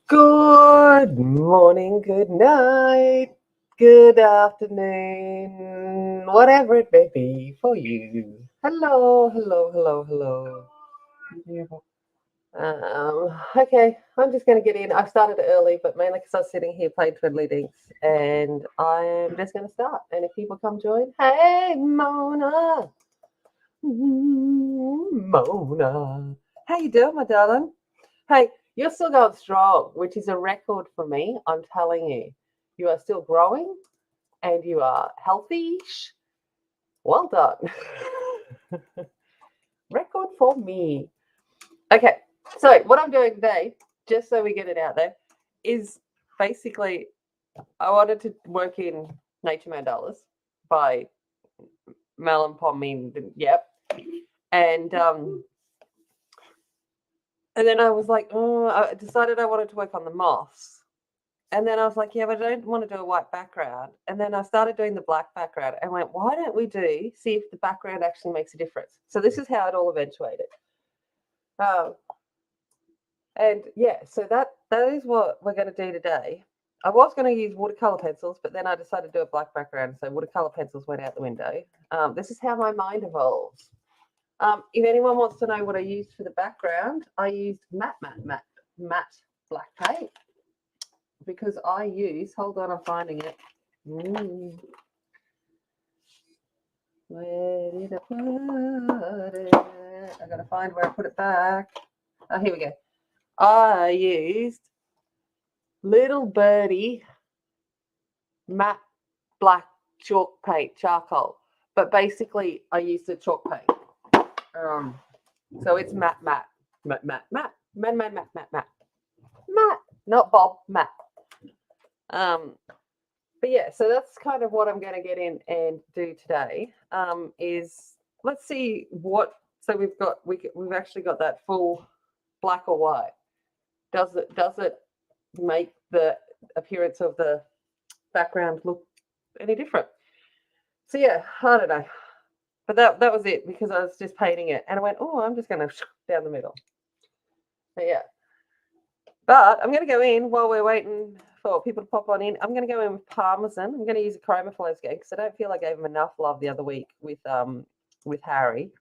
Good morning, good night, good afternoon, whatever it may be for you. Hello, hello, hello, hello. Okay, I'm just going to get in. I started early, but mainly because I was sitting here playing Twiddly Dinks, and I'm just going to start. And if people come join, hey, Mona, Mona, how you doing, my darling? Hey, you're still going strong, which is a record for me. I'm telling you, you are still growing and you are healthy. Well done. Record for me. Okay, so what I'm doing today, just so we get it out there, is basically I wanted to work in Nature Mandalas by Malin Pommin. Yep. And then I was like, oh, I decided I wanted to work on the moths. And then I was like, yeah, but I don't want to do a white background. And then I started doing the black background and went, why don't we see if the background actually makes a difference? So this is how it all eventuated. And yeah, so that is what we're going to do today. I was going to use watercolor pencils, but then I decided to do a black background, so watercolor pencils went out the window. This is how my mind evolves. If anyone wants to know what I used for the background, I used matte black paint because I use. Hold on, I'm finding it. Where did I put it? I gotta find where I put it back. Oh, here we go. I used Little Birdie matte black chalk paint, charcoal. But basically, I used the chalk paint. So it's matte, not Bob, matte. But yeah, so that's kind of what I'm going to get in and do today. Is let's see what. So we've actually got that full black or white. Does it make the appearance of the background look any different? So yeah, I don't know. But that was it because I was just painting it and I went, oh, I'm just going to down the middle. But yeah. But I'm going to go in while we're waiting for people to pop on in. I'm going to go in with Parmesan. I'm going to use a Chromaflow again because I don't feel I gave him enough love the other week with Harry.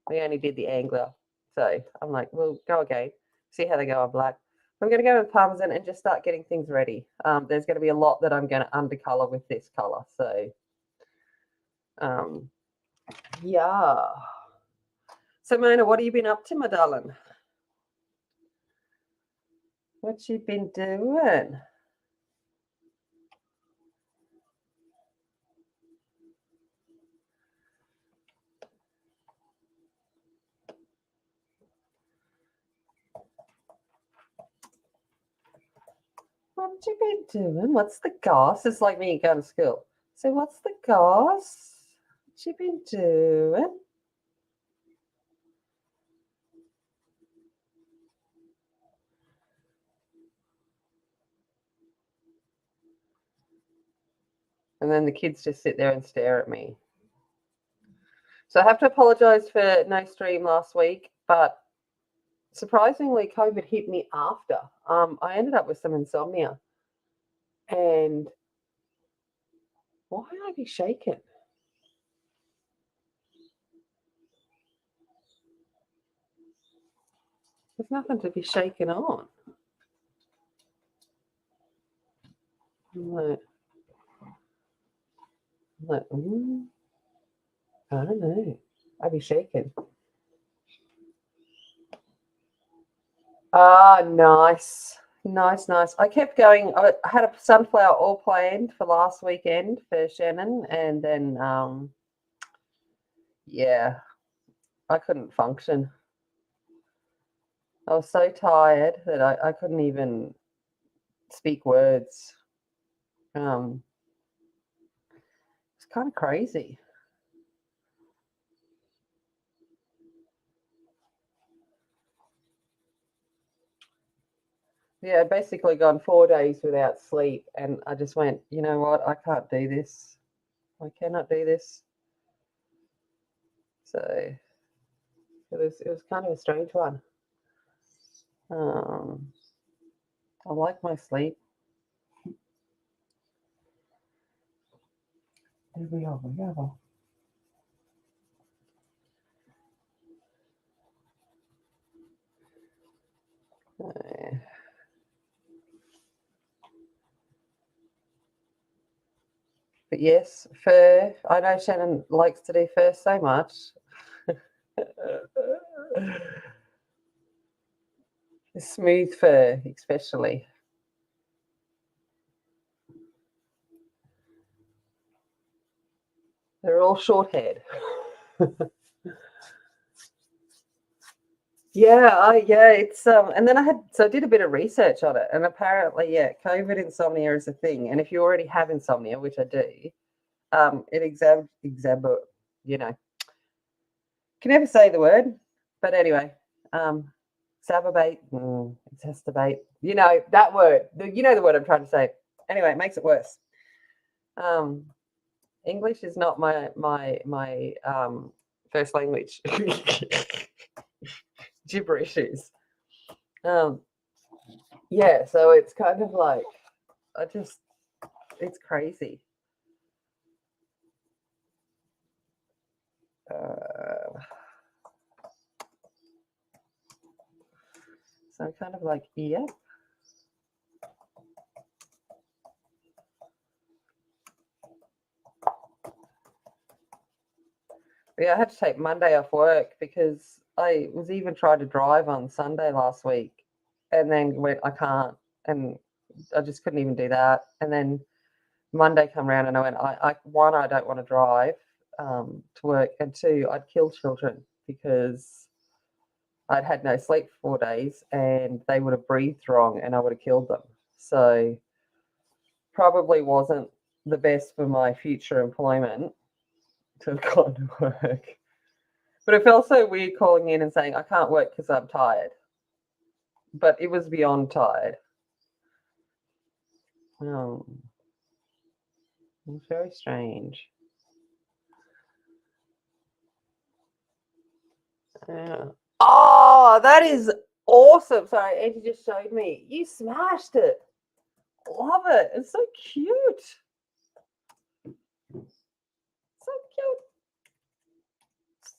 We only did the angler. So I'm like, we'll go again, see how they go on black. I'm going to go with Parmesan and just start getting things ready. There's going to be a lot that I'm going to undercolor with this color. So, yeah. So, Mona, what have you been up to, my darling? What you been doing? What you been doing? What's the goss? It's like me going to school. So, what's the goss? What you been doing? And then the kids just sit there and stare at me. So I have to apologise for no stream last week, but surprisingly, COVID hit me after. I ended up with some insomnia. And why would I be shaken? There's nothing to be shaken on. I'm like, I don't know. I'd be shaken. Ah, nice. Nice, nice. I kept going. I had a sunflower all planned for last weekend for Shannon, and then yeah, I couldn't function. I was so tired that I couldn't even speak words. It's kind of crazy. Yeah, basically gone 4 days without sleep, and I just went, you know what? I can't do this. I cannot do this. So it was kind of a strange one. I like my sleep. Here we go. But yes, fur. I know Shannon likes to do fur so much. Smooth fur, especially. They're all short-haired. Yeah, it's and then I did a bit of research on it, and apparently, yeah, COVID insomnia is a thing, and if you already have insomnia, which I do, you know, can never say the word, but anyway, exacerbate, exacerbate, you know that word, you know the word I'm trying to say. Anyway, it makes it worse. English is not my first language. Gibberish is. Yeah, so it's kind of like it's crazy. So I'm kind of like, yeah. Yeah, I had to take Monday off work because I was even trying to drive on Sunday last week and then went, I can't. And I just couldn't even do that. And then Monday come around and I went, one, I don't want to drive to work. And two, I'd kill children because I'd had no sleep for 4 days and they would have breathed wrong and I would have killed them. So probably wasn't the best for my future employment to have gone to work. But it felt so weird calling in and saying, I can't work because I'm tired. But it was beyond tired. Oh, it was very strange. Yeah. Oh, that is awesome. Sorry, Angie just showed me. You smashed it. Love it. It's so cute. So cute.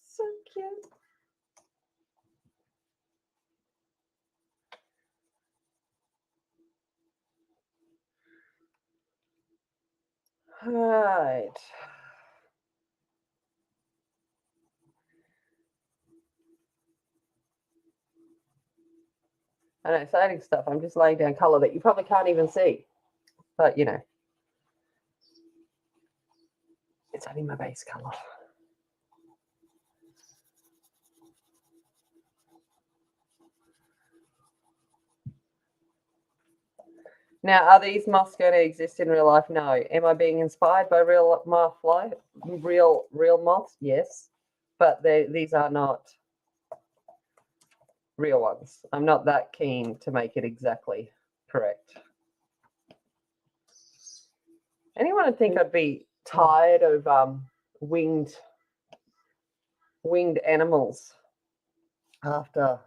So cute. All right. I know, exciting stuff. I'm just laying down colour that you probably can't even see. But, you know, it's only my base colour. Now, are these moths going to exist in real life? No. Am I being inspired by real moth life? Real moths? Yes. But these are not real ones. I'm not that keen to make it exactly correct. Anyone would think I'd be tired of winged animals after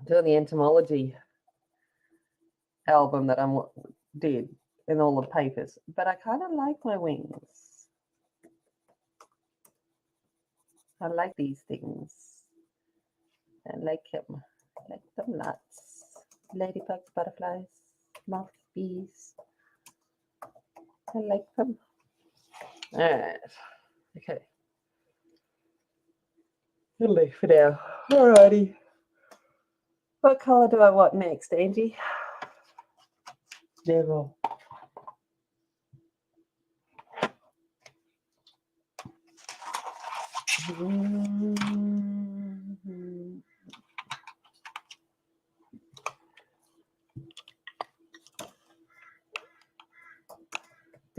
doing the entomology album that I did in all the papers, but I kind of like my wings. I like these things. I like them. I like them lots. Ladybugs, butterflies, moths, bees. I like them. All right. Okay. I'll leave for now. Alrighty. What colour do I want next, Angie? Devil.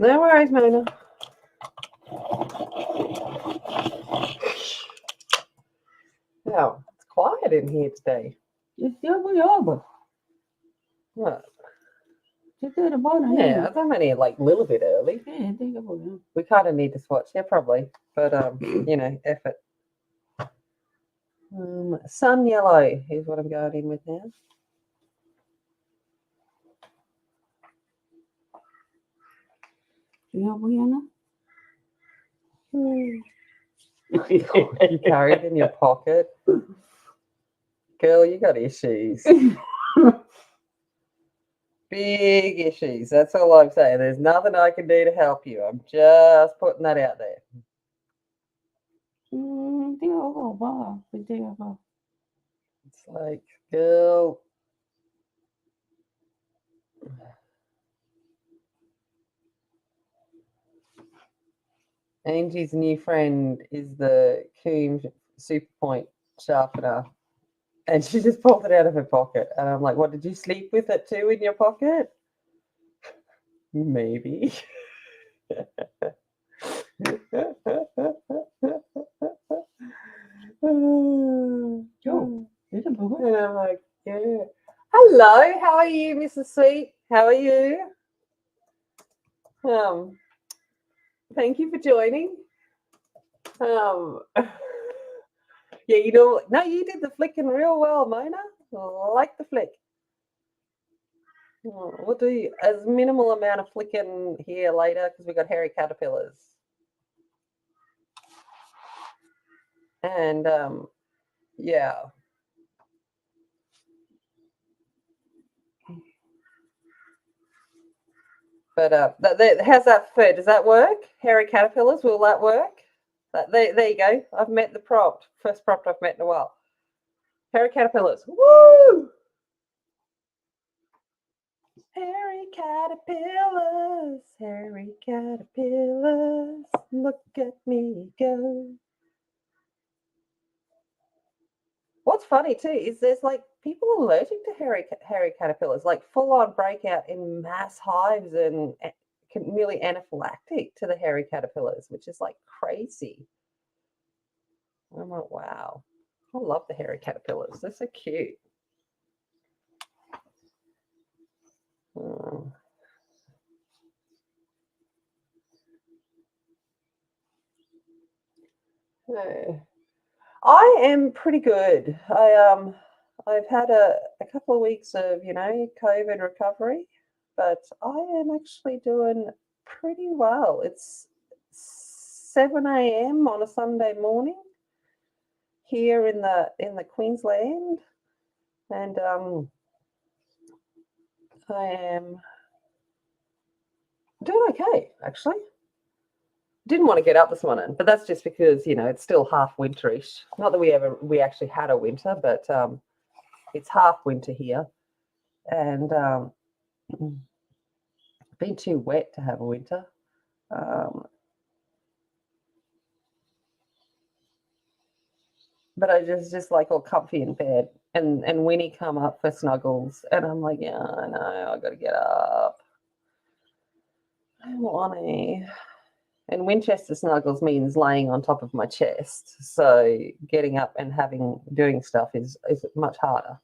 No worries, Mona. Now, it's quiet in here today. It's over. What? Just do the morning. Yeah, I'm only like a little bit early. Yeah, think about it. We kind of need to swatch. Yeah, probably. But, you know, effort. Sun yellow is what I'm going in with now. Dia Brianna. You carry it in your pocket. Girl, you got issues. Big issues. That's all I'm saying. There's nothing I can do to help you. I'm just putting that out there. Dia ako ba? Dia ako. It's like, girl. Angie's new friend is the Coombs Super Point sharpener. And she just pulled it out of her pocket. And I'm like, what, did you sleep with it too in your pocket? Maybe. Joe, did you book it? And I'm like, yeah. Hello, how are you, Mrs. Sweet? How are you? Thank you for joining. Yeah, you know, no, you did the flicking real well, Mona. Like the flick. We'll do as minimal amount of flicking here later because we got hairy caterpillars. And yeah. But how's that for? Does that work? Hairy caterpillars, will that work? There you go. I've met the prompt. First prompt I've met in a while. Hairy caterpillars. Woo! Hairy caterpillars, hairy caterpillars, look at me go. What's funny too is there's like people allergic to hairy caterpillars, like full on breakout in mass hives and nearly anaphylactic to the hairy caterpillars, which is like crazy. I'm like, wow. I love the hairy caterpillars. They're so cute. Oh. Yeah. I am pretty good. I've had a couple of weeks of, you know, COVID recovery, but I am actually doing pretty well. It's 7 a.m. on a Sunday morning here in the Queensland, and I am doing okay actually. Didn't want to get up this morning, but that's just because, you know, it's still half winterish. Not that we actually had a winter, but it's half winter here, and been too wet to have a winter. But I just like all comfy in bed, and Winnie come up for snuggles, and I'm like, yeah, I know, I got to get up. I don't want to. And Winchester snuggles means laying on top of my chest, so getting up and doing stuff is much harder.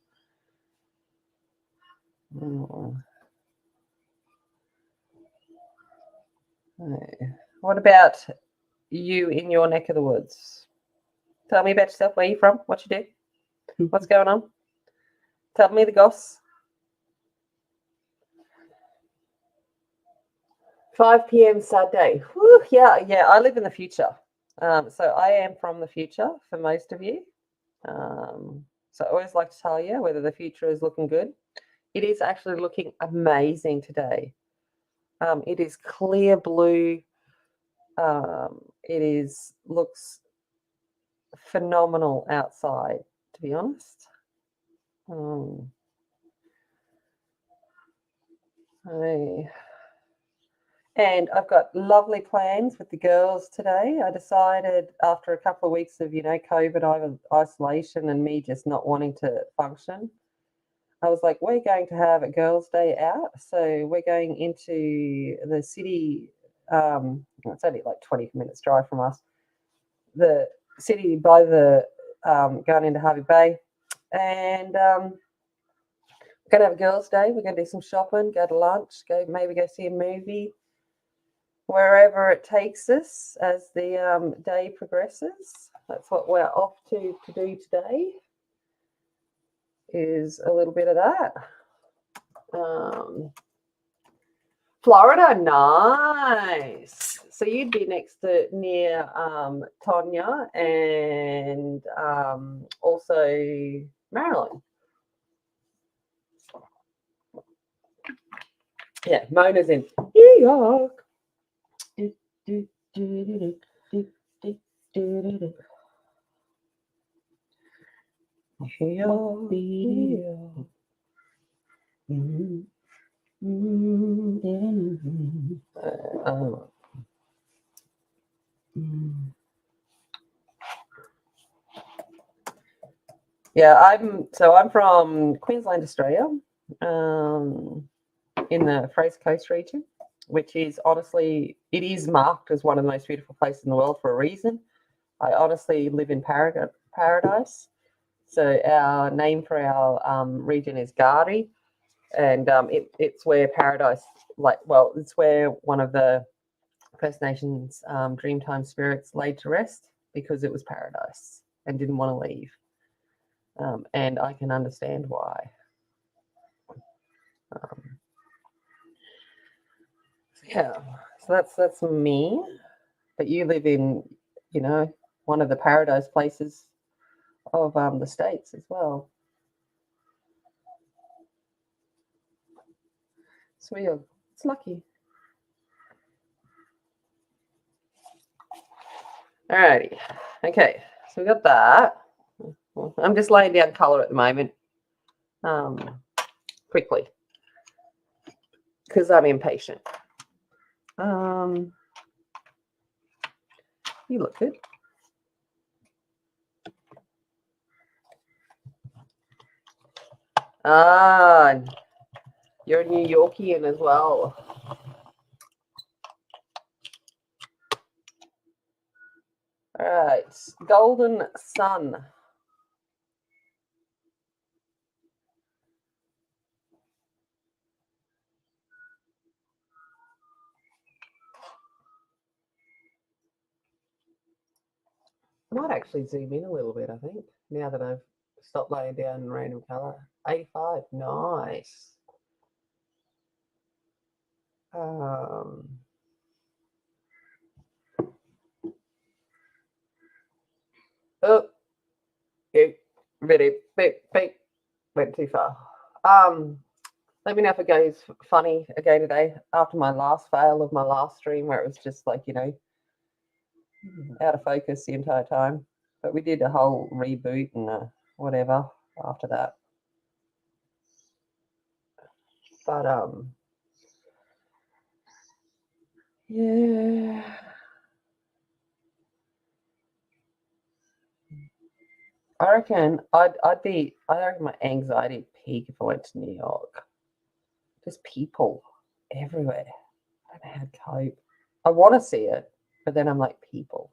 What about you in your neck of the woods? Tell me about yourself. Where are you from? What you do? What's going on? Tell me the goss. 5 p.m. Saturday. Whew, yeah. I live in the future. So I am from the future for most of you. So I always like to tell you whether the future is looking good. It is actually looking amazing today. It is clear blue. It looks phenomenal outside, to be honest. And I've got lovely plans with the girls today. I decided after a couple of weeks of, you know, COVID isolation and me just not wanting to function, I was like, we're going to have a girls' day out. So we're going into the city. It's only like 20 minutes drive from us. The city by the going into Hervey Bay, and we're going to have a girls' day. We're going to do some shopping, go to lunch, maybe go see a movie. Wherever it takes us as the day progresses. That's what we're off to do today, is a little bit of that. Florida, nice. So you'd be near Tonya and also Marilyn. Yeah, Mona's in New York. Yeah, I'm from Queensland, Australia, in the Fraser Coast region, which is honestly, it is marked as one of the most beautiful places in the world for a reason. I honestly live in paradise. So our name for our region is Gardi, and it's where paradise, it's where one of the First Nations Dreamtime spirits laid to rest because it was paradise and didn't want to leave. And I can understand why. Yeah, so that's me. But you live in, one of the paradise places of the States as well. So it's lucky. Alrighty. Okay, so we got that. I'm just laying down colour at the moment. Quickly. Because I'm impatient. You look good. Ah, you're a New Yorkian as well. All right, Golden Sun. I might actually zoom in a little bit, I think, now that I've stopped laying down random colour. 85, nice. Oh, really, went too far. Let me know if it goes funny again today after my last fail of my last stream where it was just like, out of focus the entire time. But we did a whole reboot and whatever after that. But yeah. I reckon I reckon my anxiety would peak if I went to New York. Just people everywhere. I don't know how to cope. I want to see it, but then I'm like, people.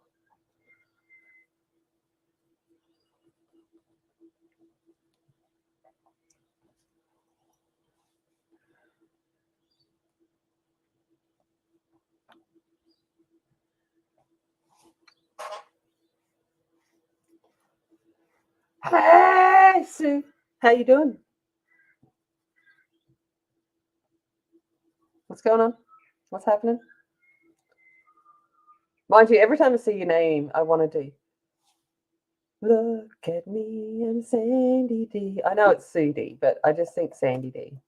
Hey, Sue. How you doing? What's going on? What's happening? Mind you, every time I see your name, I want to do, look at me, I'm Sandy D. I know it's Sue D, but I just think Sandy D.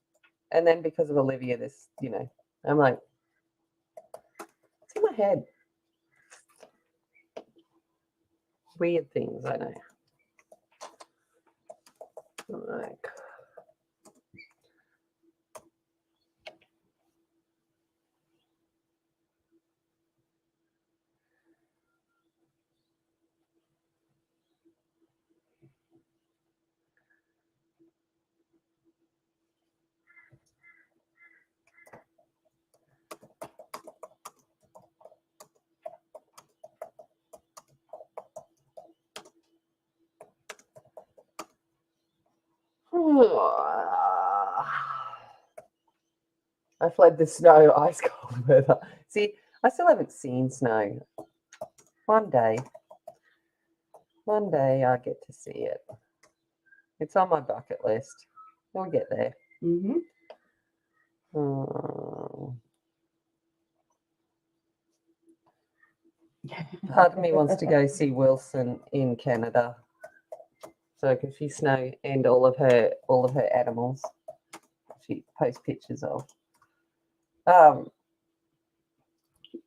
And then because of Olivia, I'm like, it's in my head. Weird things, I know. Like, I fled the snow, ice cold weather. See, I still haven't seen snow. One day I get to see it. It's on my bucket list. We'll get there. Mm-hmm. Part of me wants to go see Wilson in Canada. So I can see Snow and all of her animals. She posts pictures of.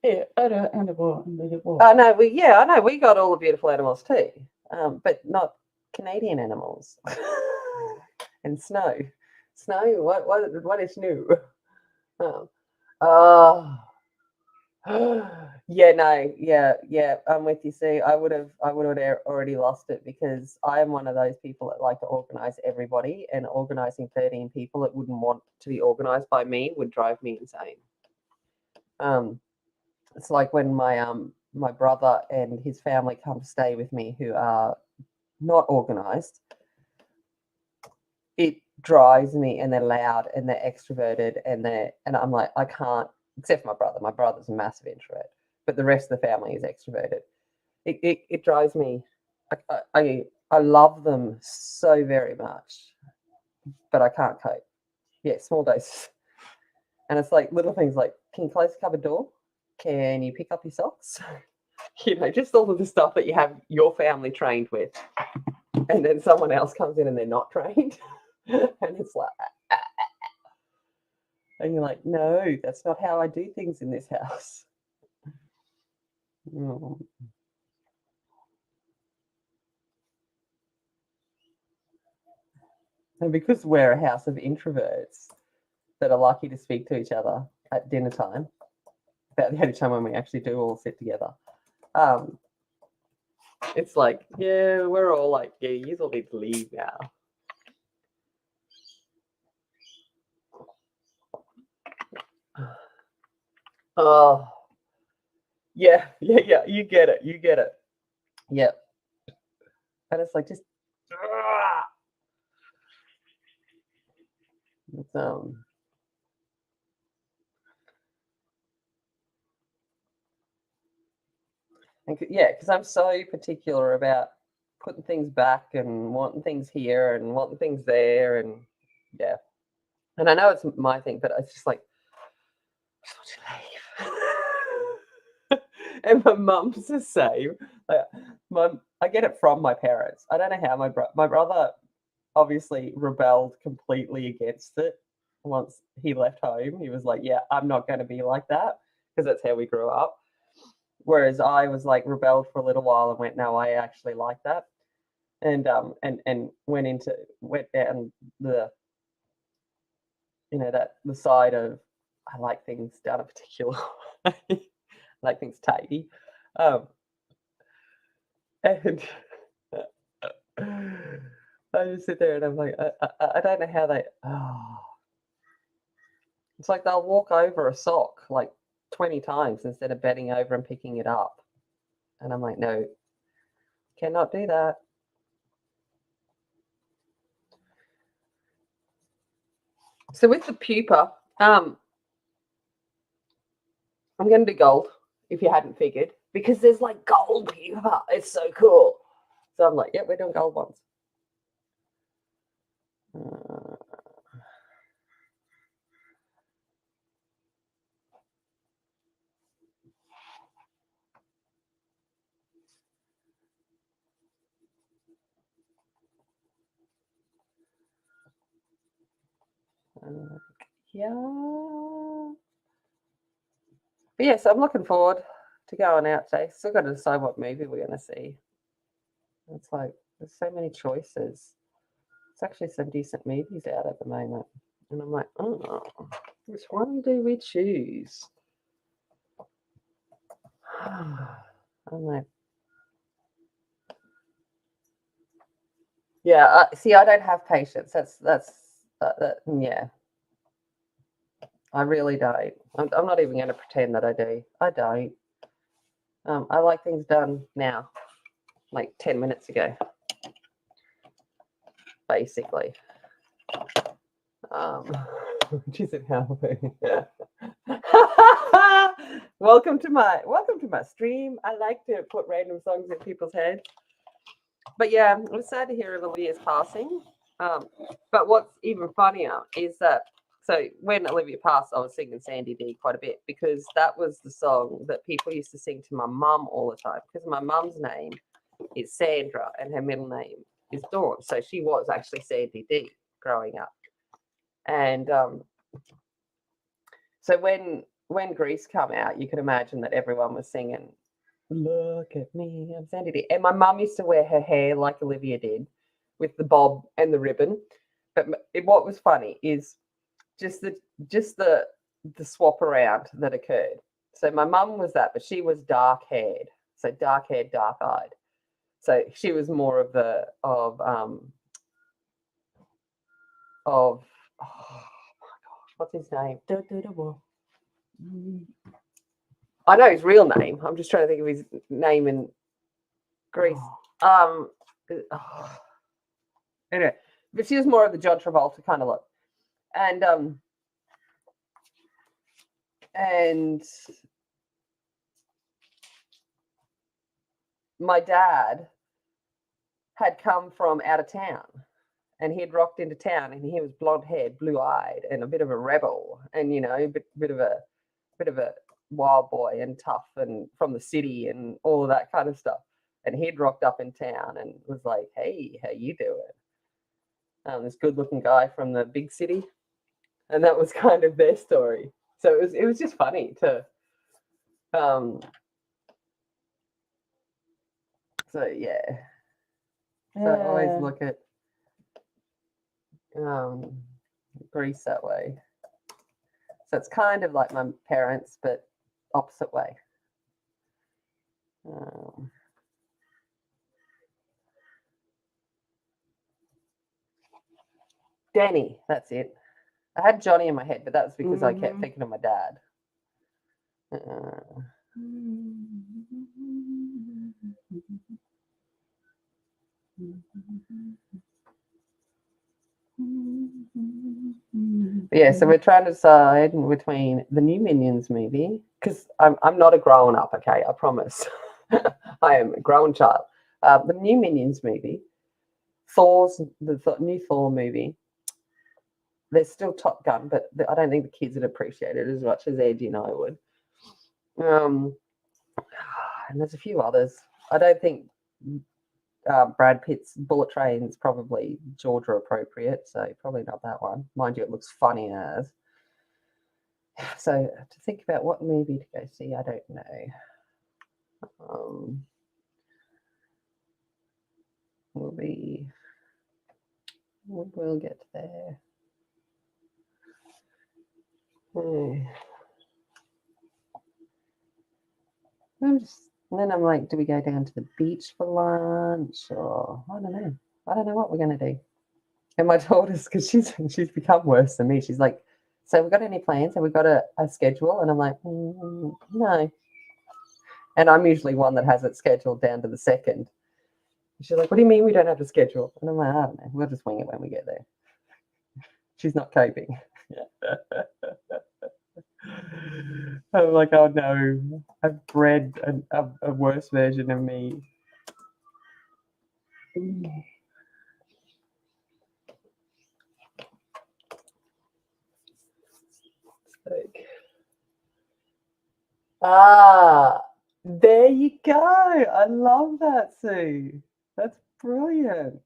Yeah, other animal in the world. I know we got all the beautiful animals too, but not Canadian animals. And Snow, what is new? Oh, yeah. I'm with you. See, I would have already lost it because I am one of those people that like to organize everybody, and organizing 13 people that wouldn't want to be organized by me would drive me insane. It's like when my brother and his family come to stay with me who are not organized. It drives me, and they're loud and they're extroverted and I'm like, I can't, except for my brother. My brother's a massive introvert, but the rest of the family is extroverted. It drives me. I love them so very much, but I can't cope. Yeah, small doses. And it's like little things like, can you close the cupboard door? Can you pick up your socks? Just all of the stuff that you have your family trained with. And then someone else comes in and they're not trained. And it's like, and you're like, no, that's not how I do things in this house. Mm. And because we're a house of introverts that are lucky to speak to each other at dinner time, about the only time when we actually do all sit together, it's like, yeah, we're all like, yeah, you all need to leave now. Oh, yeah, you get it. Yep. And it's like, just, it's, yeah, because I'm so particular about putting things back and wanting things here and wanting things there, and yeah. And I know it's my thing, but it's just like, I just want to leave. And my mum's the same. I get it from my parents. I don't know how my brother obviously rebelled completely against it once he left home. He was like, yeah, I'm not going to be like that, because that's how we grew up. Whereas I was like rebelled for a little while and went, no, I actually like that. And went down the, that the side of, I like things done a particular way. I like things tidy. And I just sit there and I'm like, I don't know how they, it's like they'll walk over a sock like 20 times instead of bending over and picking it up. And I'm like, no, cannot do that. So with the pupa, I'm going to do gold, if you hadn't figured, because there's like gold pupa. It's so cool. So I'm like, yep, we're doing gold ones. Yeah. But yes, I'm looking forward to going out today. Still got to decide what movie we're going to see. It's like, there's so many choices. It's actually some decent movies out at the moment. And I'm like, oh, which one do we choose? I'm like, yeah, see, I don't have patience. Yeah. I really don't. I'm not even going to pretend that I do. I don't. I like things done now, like 10 minutes ago, basically. Which isn't helping. Welcome to my stream. I like to put random songs in people's heads. But yeah, I'm sad to hear of Olivia's passing. But what's even funnier is that So when Olivia passed, I was singing Sandy D quite a bit because that was the song that people used to sing to my mum all the time because my mum's name is Sandra and her middle name is Dawn. So she was actually Sandy D growing up. And so when Grease come out, you could imagine that everyone was singing, "Look at me, I'm Sandy D." And my mum used to wear her hair like Olivia did, with the bob and the ribbon. But what was funny is just the swap around that occurred. So my mum was that, but she was dark haired, so dark haired, dark eyed. So she was more of the of oh my gosh, what's his name? I know his real name. I'm just trying to think of his name in Greece. Oh. Anyway, but she was more of the John Travolta kind of look, and my dad had come from out of town, and he had rocked into town, and he was blonde haired, blue eyed, and a bit of a rebel, and a bit of a wild boy and tough, and from the city, and all of that kind of stuff. And he'd rocked up in town and was like, "Hey, how you doing?" This good looking guy from the big city, and that was kind of their story. So it was just funny to so yeah. So I always look at Greece that way. So it's kind of like my parents, but opposite way. Danny, that's it. I had Johnny in my head, but that was because I kept thinking of my dad. Yeah, so we're trying to decide between the new Minions movie, because I'm not a grown up, okay, I promise. I am a grown child. The new Minions movie, the new Thor movie. There's still Top Gun, but I don't think the kids would appreciate it as much as Eddie and I would. And there's a few others. I don't think Brad Pitt's Bullet Train's probably Georgia appropriate, so probably not that one. Mind you, it looks funny as. So to think about what movie to go see, I don't know. We'll get there. And then I'm like, do we go down to the beach for lunch, or I don't know. I don't know what we're going to do. And my daughter's, because she's become worse than me. She's like, so we got any plans? Have we got a schedule? And I'm like, no. And I'm usually one that has it scheduled down to the second. She's like, what do you mean we don't have a schedule? And I'm like, I don't know. We'll just wing it when we get there. She's not coping. I'm like, oh no, I've bred a worse version of me. There you go. I love that, Sue. That's brilliant.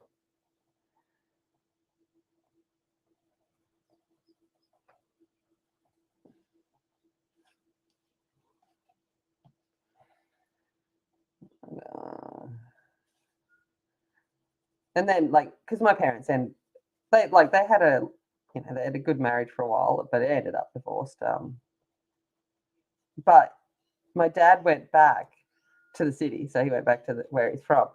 And then, like, because my parents, and they had they had a good marriage for a while, but it ended up divorced. But my dad went back to the city, so he went back to where he's from,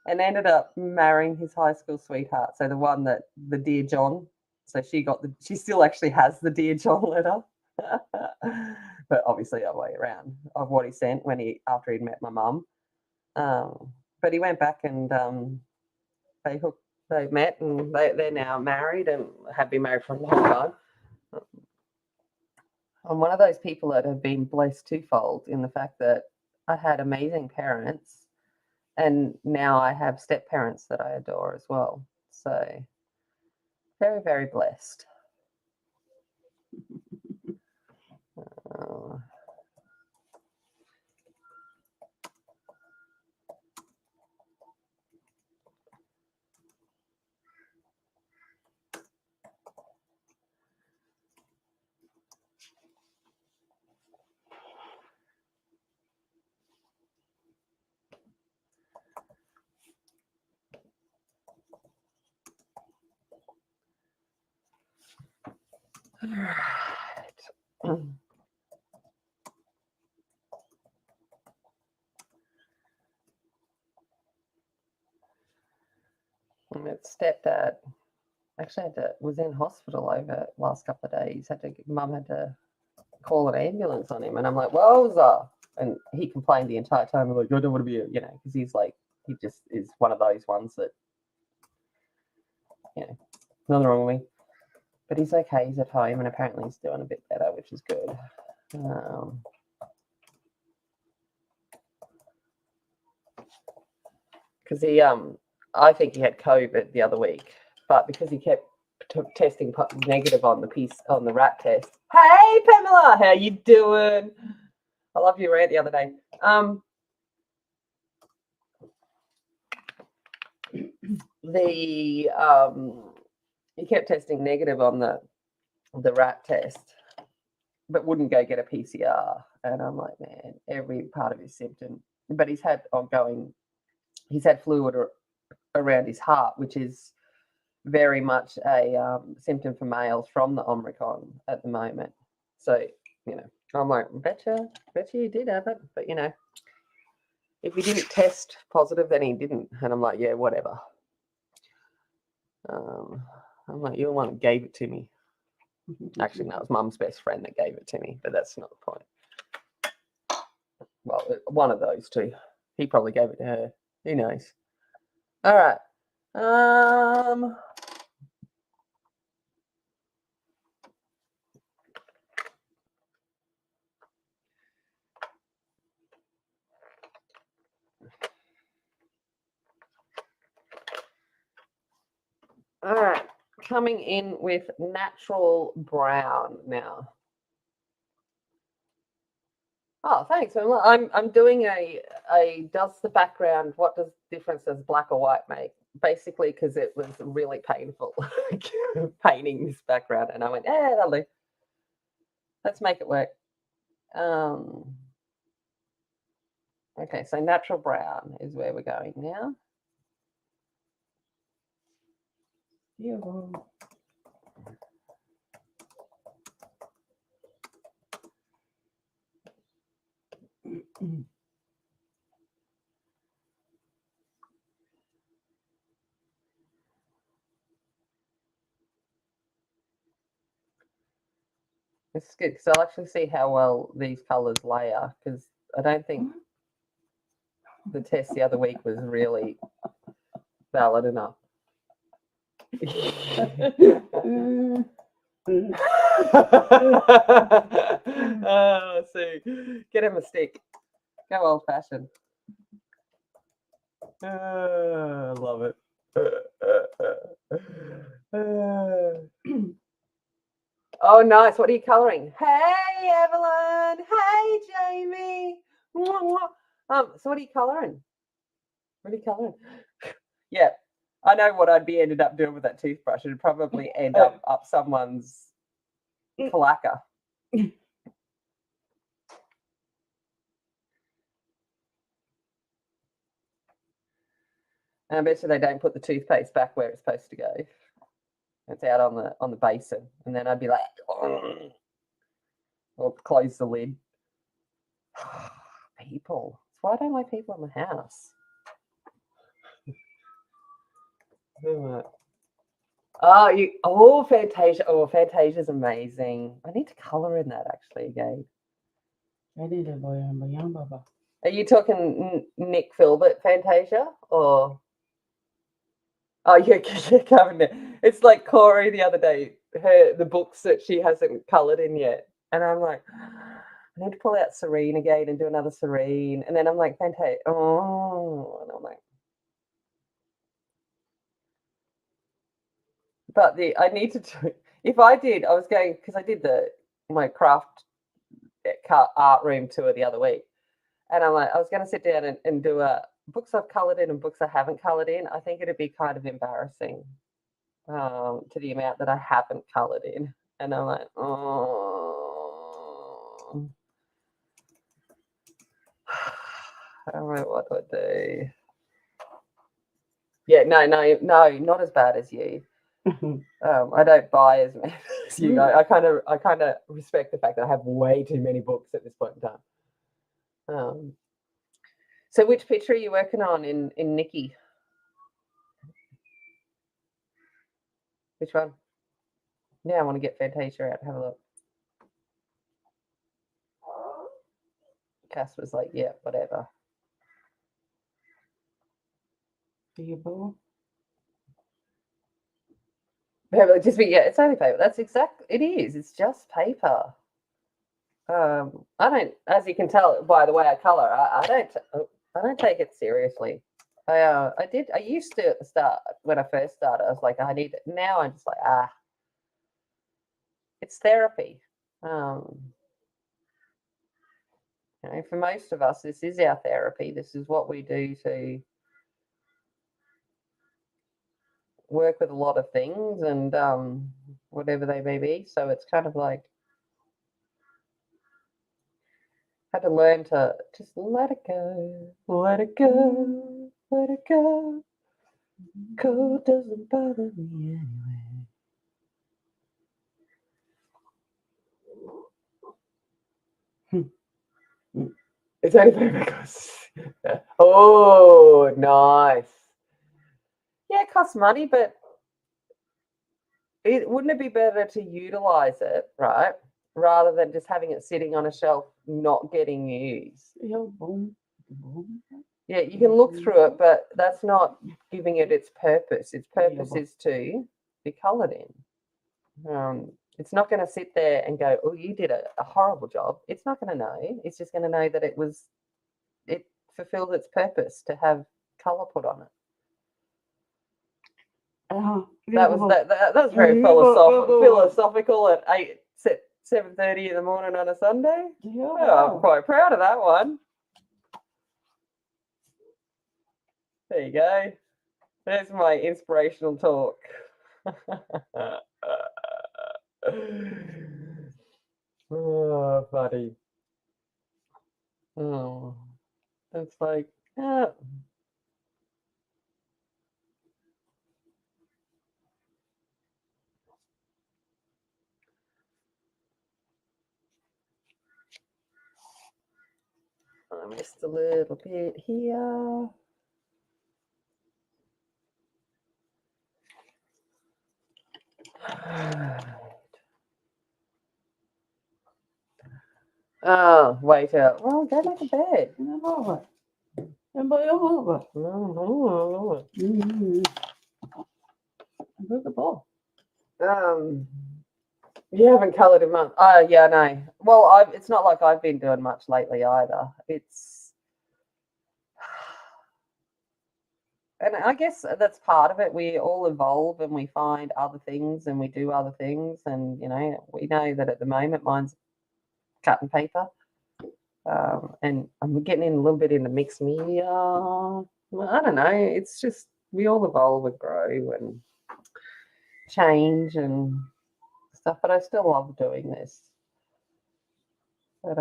and ended up marrying his high school sweetheart. So the one that the Dear John. So she still actually has the Dear John letter, but obviously the other way around of what he sent after he'd met my mum. But he went back and they met, and they're now married and have been married for a long time. I'm one of those people that have been blessed twofold in the fact that I had amazing parents, and now I have step parents that I adore as well. So very, very blessed. Uh, Right. And its stepdad actually was in hospital over last couple of days. Mum had to call an ambulance on him, and I'm like, "Wowza!" And he complained the entire time. I'm like, "I don't want to be," because he's like, he just is one of those ones that, nothing wrong with me. But he's okay. He's at home, and apparently he's doing a bit better, which is good. Because I think he had COVID the other week, but because he kept testing negative on the rat test. Hey Pamela, how you doing? I love your rant the other day. He kept testing negative on the rat test, but wouldn't go get a PCR. And I'm like, man, every part of his symptom. But he's had fluid around his heart, which is very much a symptom for males from the Omicron at the moment. So, I'm like, betcha you did have it. But, if he didn't test positive, then he didn't. And I'm like, yeah, whatever. I'm like, you're the one that gave it to me. Actually, no, it was Mum's best friend that gave it to me, but that's not the point. Well, one of those two. He probably gave it to her. Who knows? All right. All right. Coming in with natural brown now. Oh, thanks. I'm doing does the background, what does difference does black or white make? Basically, because it was really painful painting this background, and I went, that'll do. Let's make it work. Okay, so natural brown is where we're going now. Yeah. It's good because I'll actually see how well these colours layer, because I don't think the test the other week was really valid enough. Oh, see, get him a stick. Go old fashioned. I love it. Oh, nice. What are you colouring? Hey, Evelyn. Hey, Jamie. So what are you colouring? What are you colouring? Yeah, I know what I'd be ended up doing with that toothbrush. It'd probably end up someone's clacker. And I bet you they don't put the toothpaste back where it's supposed to go. It's out on the basin, and then I'd be like, or close the lid. People. That's why I don't like people in the house. Fantasia. Oh, Fantasia's amazing. I need to colour in that actually again. Are you talking Nick Filbert Fantasia or? Oh, yeah, you're covering it. It's like Corey the other day, the books that she hasn't coloured in yet. And I'm like, I need to pull out Serene again and do another Serene. And then I'm like, Fantasia. Oh, and I'm like. But I need to do, if I did, I was going because I did my craft art room tour the other week, and I'm like, I was going to sit down and do books I've coloured in and books I haven't coloured in. I think it'd be kind of embarrassing to the amount that I haven't coloured in, and I'm like, oh, I don't know what do I do. Yeah, no, not as bad as you. I don't buy as many as you. I kind of respect the fact that I have way too many books at this point in time. So which picture are you working on in Nikki? Which one? Yeah, I want to get Fantasia out. Have a look. Cass was like, yeah, whatever. Paper. It's only paper. That's exactly it is. It's just paper. I don't, as you can tell by the way I color, I don't take it seriously. I used to at the start when I first started. I was like, I need it. Now I'm just like, it's therapy. For most of us, this is our therapy. This is what we do to work with a lot of things and whatever they may be. So it's kind of like had to learn to just let it go, let it go, let it go. Cold doesn't bother me anyway. It's only because oh, nice. Yeah, it costs money, but wouldn't it be better to utilize it, right? Rather than just having it sitting on a shelf, not getting used. Yeah, boom, boom. Yeah, you can look through it, but that's not giving it its purpose. Its purpose is to be coloured in. It's not going to sit there and go, oh, you did a horrible job. It's not going to know. It's just going to know that it fulfilled its purpose to have colour put on it. That was very philosophical at 7:30 in the morning on a Sunday. Yeah, I'm quite proud of that one. There you go. There's my inspirational talk. Oh, buddy. Oh, it's like, I missed a little bit here. Oh, wait out. Well, go back to bed. You haven't coloured in months. Oh, yeah, no. Well, it's not like I've been doing much lately either. And I guess that's part of it. We all evolve and we find other things and we do other things. And, we know that at the moment mine's cut and paper. And I'm getting in a little bit into mixed media. Well, I don't know. It's just we all evolve and grow and change and stuff. But I still love doing this. But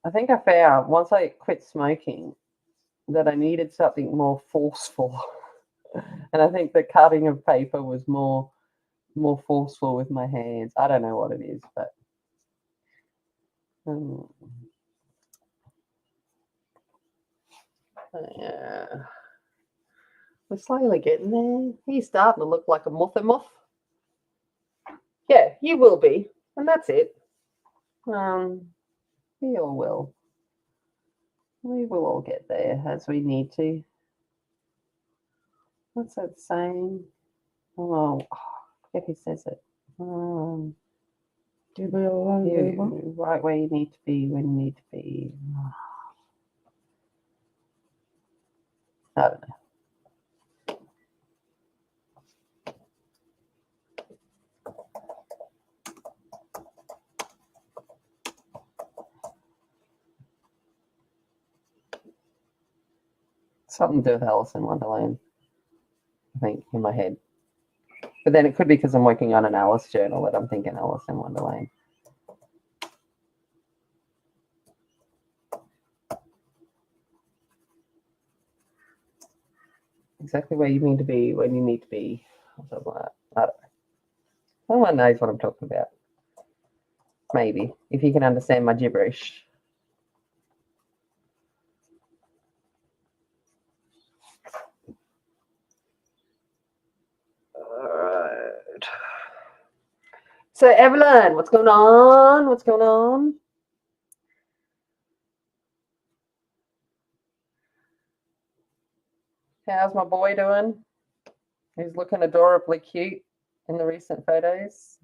I think I found once I quit smoking that I needed something more forceful. And I think the cutting of paper was more forceful with my hands. I don't know what it is, but yeah. We're slowly getting there. He's starting to look like a moth. Yeah, you will be. And that's it. We all will. We will all get there as we need to. What's that saying? Oh, if he says it. You're right where you need to be when you need to be. I don't know. Something to do with Alice in Wonderland, I think, in my head. But then it could be because I'm working on an Alice journal that I'm thinking Alice in Wonderland. Exactly where you need to be when you need to be. Or something like that. I don't know. Someone knows what I'm talking about. Maybe, if you can understand my gibberish. Alright. So Evelyn, what's going on? What's going on? How's my boy doing? He's looking adorably cute in the recent photos.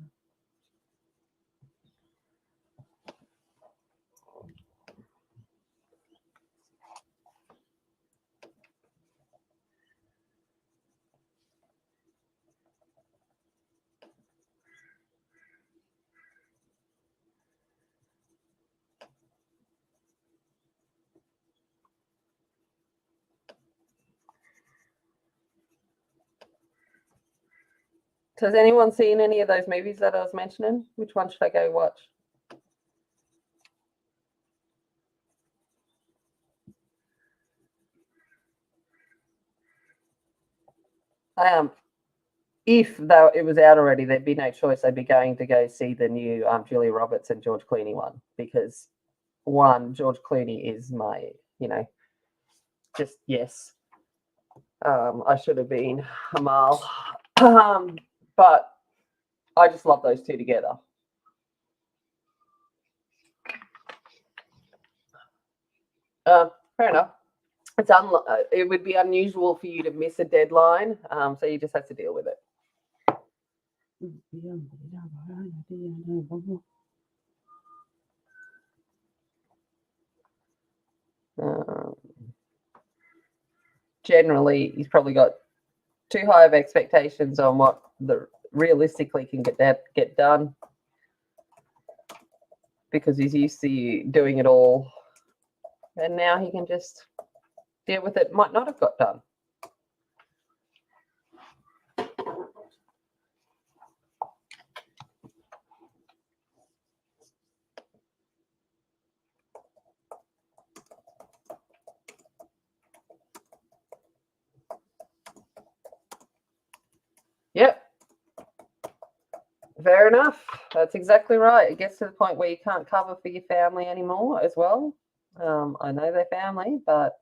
Has anyone seen any of those movies that I was mentioning? Which one should I go watch? If though it was out already, there'd be no choice. I'd be going to go see the new Julia Roberts and George Clooney one because one, George Clooney is my, just yes. I should have been Hamal, but I just love those two together. Fair enough. It's it would be unusual for you to miss a deadline, so you just have to deal with it. Generally, he's probably got too high of expectations on what the realistically can get done because he's used to you doing it all, and now he can just deal with it. Might not have got done. Yep. Fair enough. That's exactly right. It gets to the point where you can't cover for your family anymore as well. I know they're family, but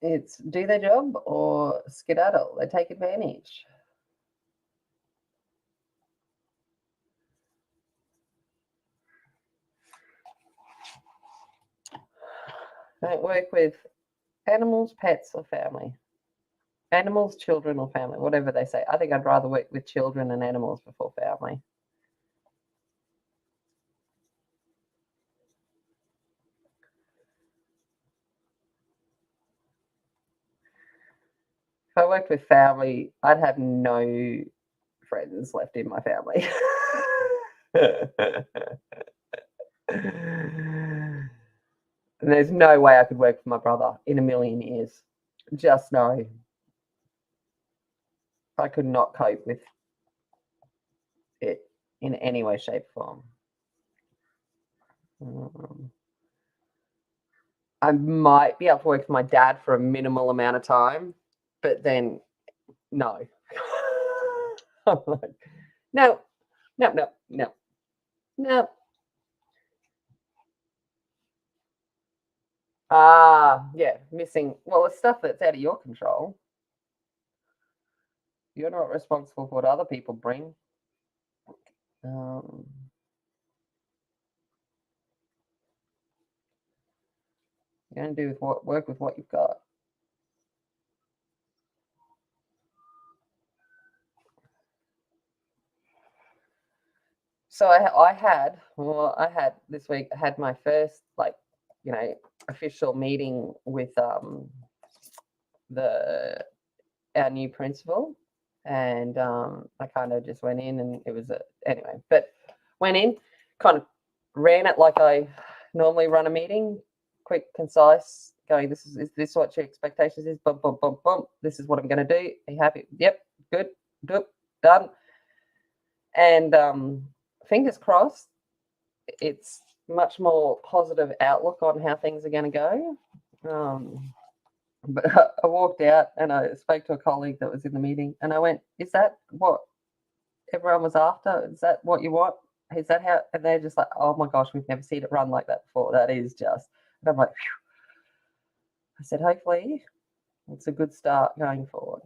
it's do their job or skedaddle. They take advantage. Don't work with animals, pets, or family. Animals, children, or family, whatever they say. I think I'd rather work with children and animals before family. If I worked with family, I'd have no friends left in my family. There's no way I could work for my brother in a million years. Just no. I could not cope with it in any way, shape, or form. I might be able to work with my dad for a minimal amount of time, but then no. I'm like, no. Yeah, missing. Well, it's stuff that's out of your control. You're not responsible for what other people bring. You're going to do work with what you've got. So I had this week. I had my first official meeting with our new principal, and I kind of just went in, and it was anyway. But went in, kind of ran it like I normally run a meeting, quick, concise, going, is this what your expectations is? Bump, bump, bump, bump. This is what I'm going to do. Are you happy? Yep, good, done. And fingers crossed, it's much more positive outlook on how things are going to go. But I walked out and I spoke to a colleague that was in the meeting, and I went, "Is that what everyone was after? Is that what you want? Is that how?" And they're just like, "Oh my gosh, we've never seen it run like that before. That is just." And I'm like, phew. I said, "Hopefully, it's a good start going forward."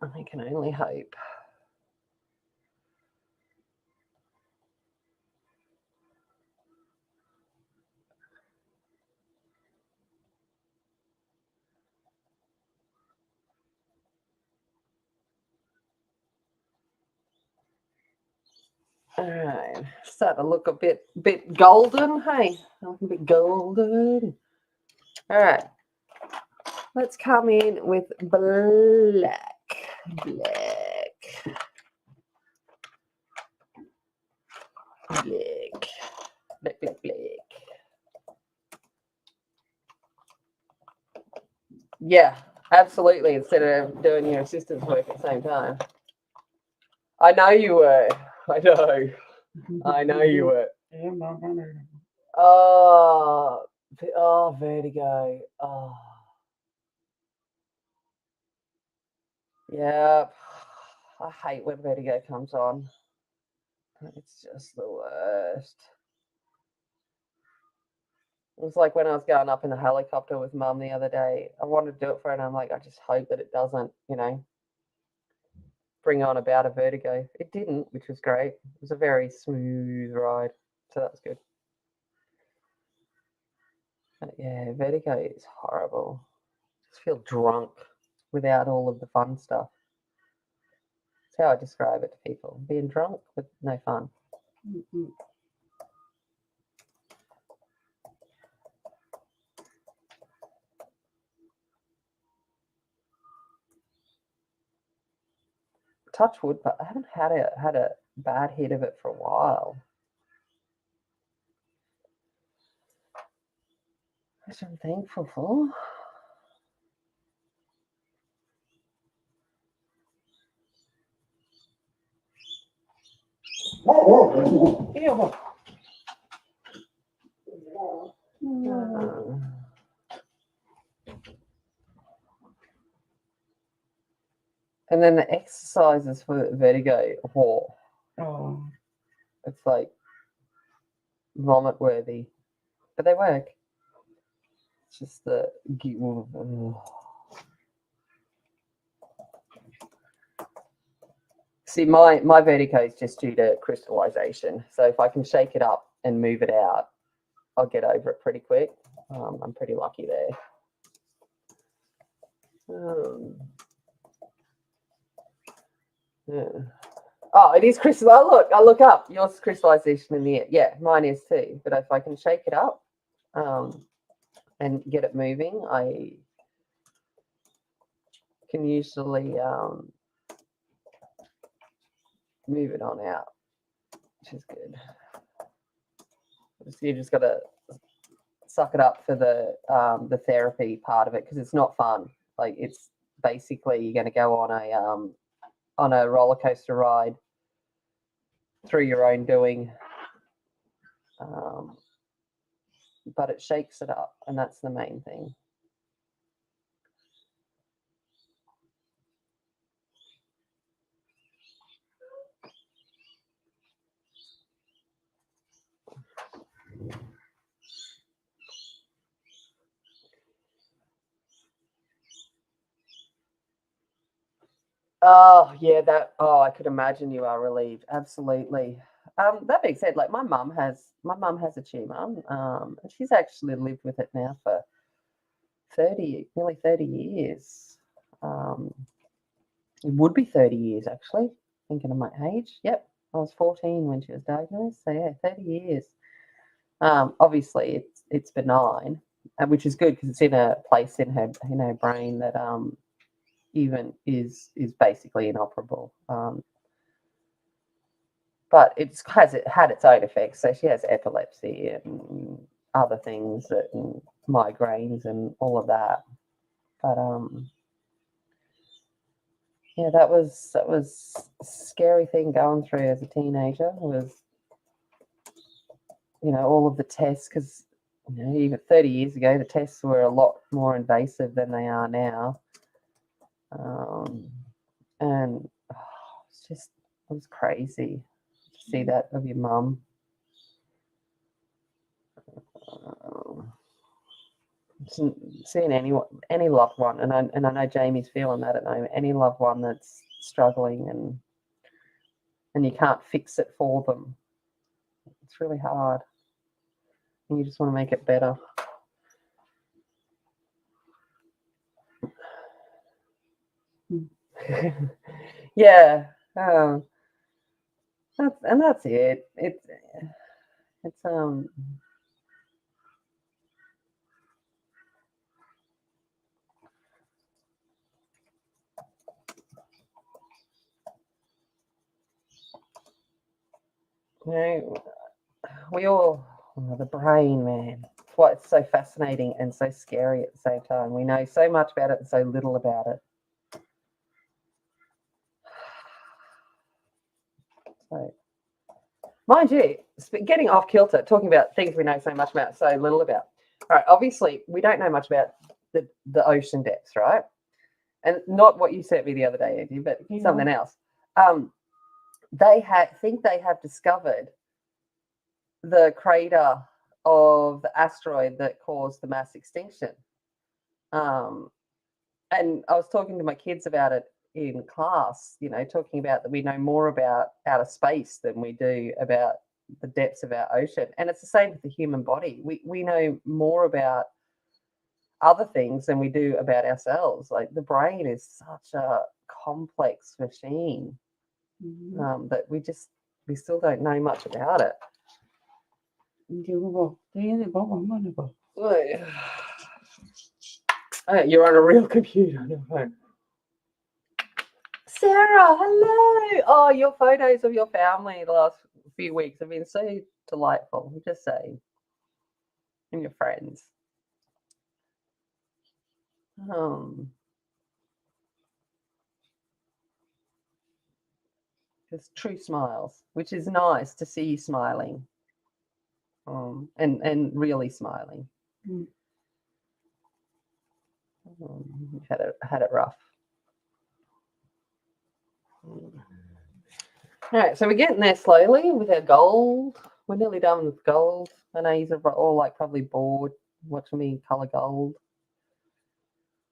I can only hope. All right, starting to look a bit golden. Hey, a bit golden. All right, let's come in with black. Black. Yeah, absolutely. Instead of doing your assistant's work at the same time. I know you were. I know you were. Yeah, my brother. Oh, vertigo. Oh, yeah. I hate when vertigo comes on. It's just the worst. It was like when I was going up in the helicopter with Mum the other day. I wanted to do it for her, and I'm like, I just hope that it doesn't, bring on about a vertigo. It didn't, which was great. It was a very smooth ride, so that was good. But yeah, vertigo is horrible. Just feel drunk without all of the fun stuff. That's how I describe it to people. Being drunk with no fun. Mm-hmm. Touch wood, but I haven't had a bad hit of it for a while, which I'm thankful for. Yeah. And then the exercises for vertigo, Oh. It's like vomit worthy, but they work. It's just the see, my vertigo is just due to crystallization. So if I can shake it up and move it out, I'll get over it pretty quick. I'm pretty lucky there. Yeah. Oh, it is crystal. Oh, look, I look up. Yours is crystallization in the air. Yeah, mine is too. But if I can shake it up and get it moving, I can usually move it on out, which is good. So you just got to suck it up for the therapy part of it, because it's not fun. Like, it's basically you're going to go on a roller coaster ride through your own doing, but it shakes it up, and that's the main thing. Oh yeah, I could imagine you are relieved. Absolutely. That being said, like my mum has a tumor. And she's actually lived with it now for nearly 30 years. It would be 30 years actually, thinking of my age. Yep. I was 14 when she was diagnosed. So yeah, 30 years. Obviously, it's benign, which is good because it's in a place in her brain that even is basically inoperable. But it had its own effects. So she has epilepsy and other things and migraines and all of that. But yeah, that was a scary thing going through as a teenager. Was all of the tests, because even 30 years ago the tests were a lot more invasive than they are now. And it was crazy to see that of your mum. Seeing any loved one, and I know Jamie's feeling that at the moment. Any loved one that's struggling and you can't fix it for them, it's really hard. And you just want to make it better. Yeah, that's it. It's we all the brain, man. It's why it's so fascinating and so scary at the same time. We know so much about it and so little about it. So, mind you, getting off kilter, talking about things we know so much about, so little about. All right, obviously, we don't know much about the ocean depths, right? And not what you sent me the other day, Andy, but something else. They think they have discovered the crater of the asteroid that caused the mass extinction. And I was talking to my kids about it in class, talking about that we know more about outer space than we do about the depths of our ocean. And it's the same with the human body. We know more about other things than we do about ourselves. Like the brain is such a complex machine that we still don't know much about it. You're on a real computer on your phone. Sarah, hello. Oh, your photos of your family the last few weeks have been so delightful. I'm just saying. And your friends. Just true smiles, which is nice to see you smiling. And really smiling. Had it rough. All right, so we're getting there slowly with our gold. We're nearly done with gold. I know you're all probably bored watching me color gold.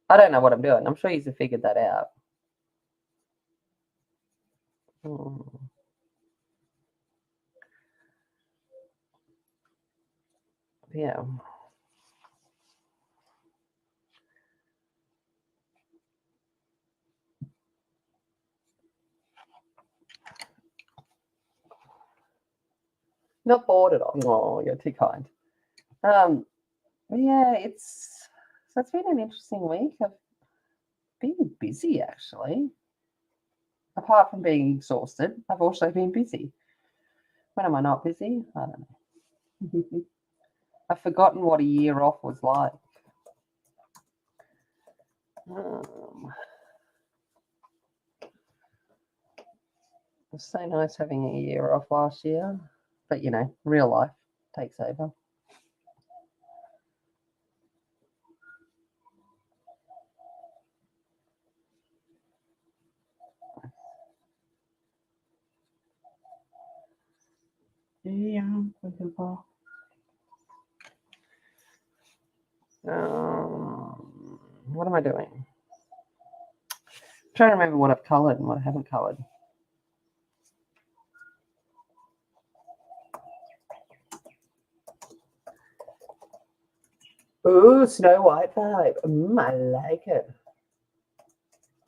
I don't know what I'm doing. I'm sure you've figured that out. Yeah. Not bored at all. Oh, you're too kind. Yeah, it's been an interesting week. I've been busy actually. Apart from being exhausted, I've also been busy. When am I not busy? I don't know. I've forgotten what a year off was like. It was so nice having a year off last year, but real life takes over. What am I doing? I'm trying to remember what I've coloured and what I haven't coloured. Ooh, Snow White vibe. I like it.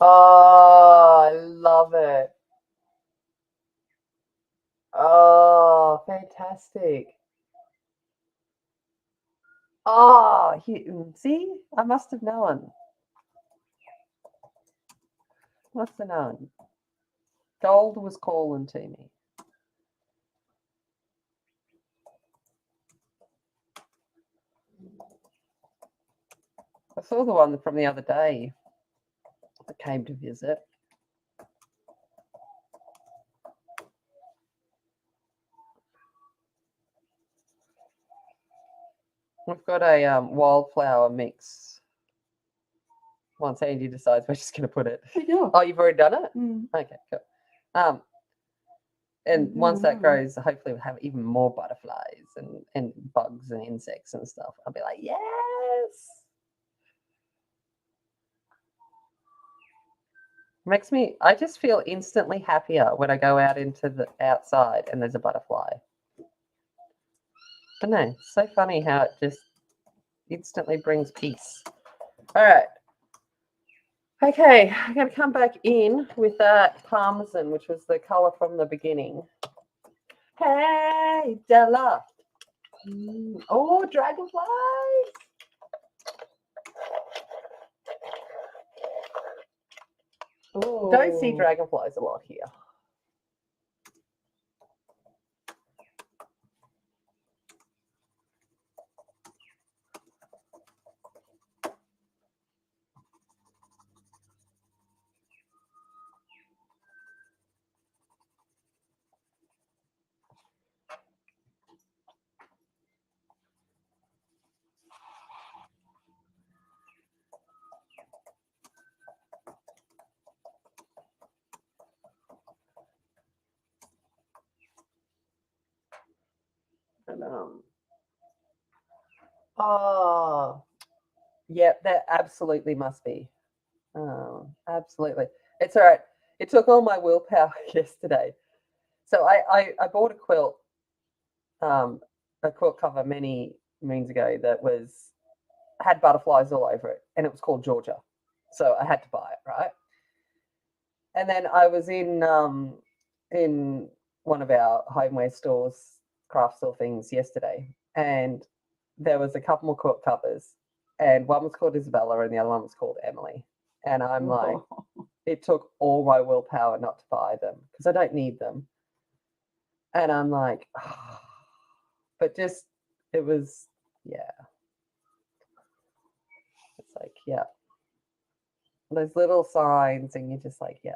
Oh, I love it. Oh, fantastic. Oh, see, I must have known. Must have known. Gold was calling to me. I saw the one from the other day that came to visit. We've got a wildflower mix. Once Andy decides we're just going to put it. Yeah. Oh, you've already done it? Mm. Okay, cool. And once that grows, hopefully we'll have even more butterflies and bugs and insects and stuff. I'll be like, yes. I just feel instantly happier when I go out into the outside and there's a butterfly. I know, it's so funny how it just instantly brings peace. All right. Okay, I'm going to come back in with that Parmesan, which was the colour from the beginning. Hey, Della. Oh, dragonflies. Oh. Don't see dragonflies a lot here. And, oh, yeah, that absolutely must be. Absolutely. It's all right. It took all my willpower yesterday. So I bought a quilt cover many moons ago that had butterflies all over it, and it was called Georgia. So I had to buy it, right? And then I was in one of our homeware stores, craft store things yesterday, and there was a couple more quilt covers, and one was called Isabella and the other one was called Emily. And I'm like, it took all my willpower not to buy them because I don't need them. And I'm like, oh. But just, it was, yeah. It's like, yeah. Those little signs, and you're just like, yeah.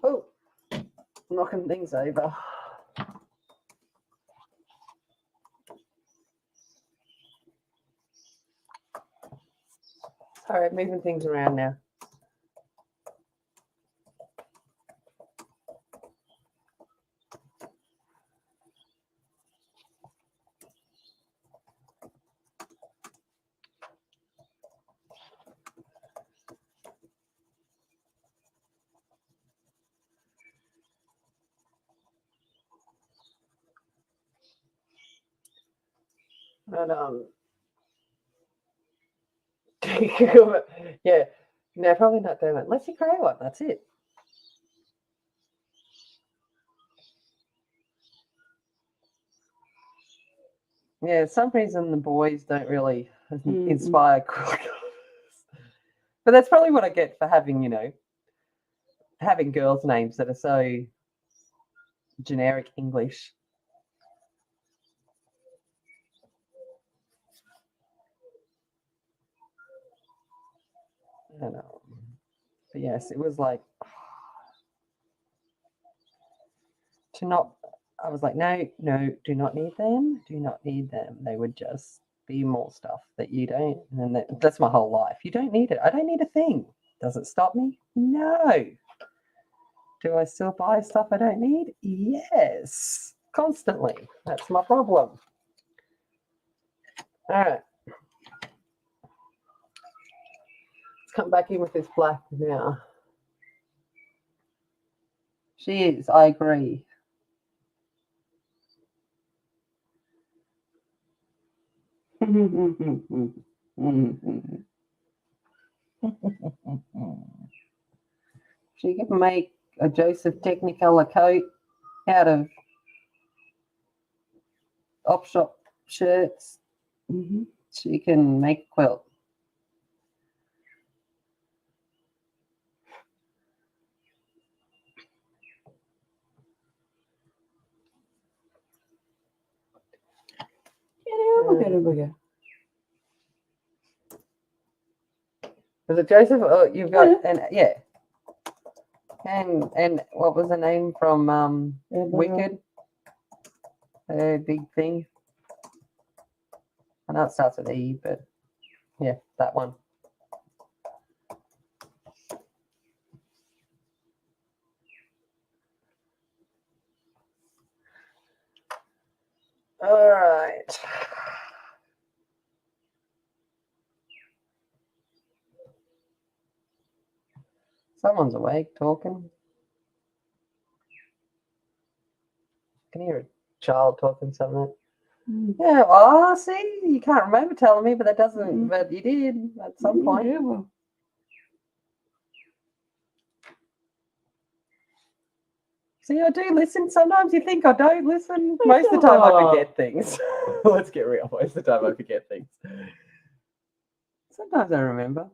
Oh, knocking things over. Sorry, moving things around now. But yeah, no, probably not doing it. Let's see grey one. That's it. Yeah, some reason the boys don't really inspire cool colours. But that's probably what I get for having, having girls' names that are so generic English. I don't know. But yes, it was like to not. I was like, no, do not need them. Do not need them. They would just be more stuff that you don't. And that's my whole life. You don't need it. I don't need a thing. Does it stop me? No. Do I still buy stuff I don't need? Yes. Constantly. That's my problem. All right. Let's come back in with this black now. She is. I agree. She can make a Joseph Technicolor coat out of op shop shirts. She can make a quilt. Was it Joseph? Oh, you've got yeah. And what was the name from Wicked? A big thing. I know it starts with E, but yeah, that one. All right. Someone's awake talking. I can hear a child talking something. Yeah, well, see, you can't remember telling me, but that doesn't, but you did at some point. See, I do listen. Sometimes you think I don't listen. Most of the time I forget things. Let's get real. Most of the time I forget things. Sometimes I remember.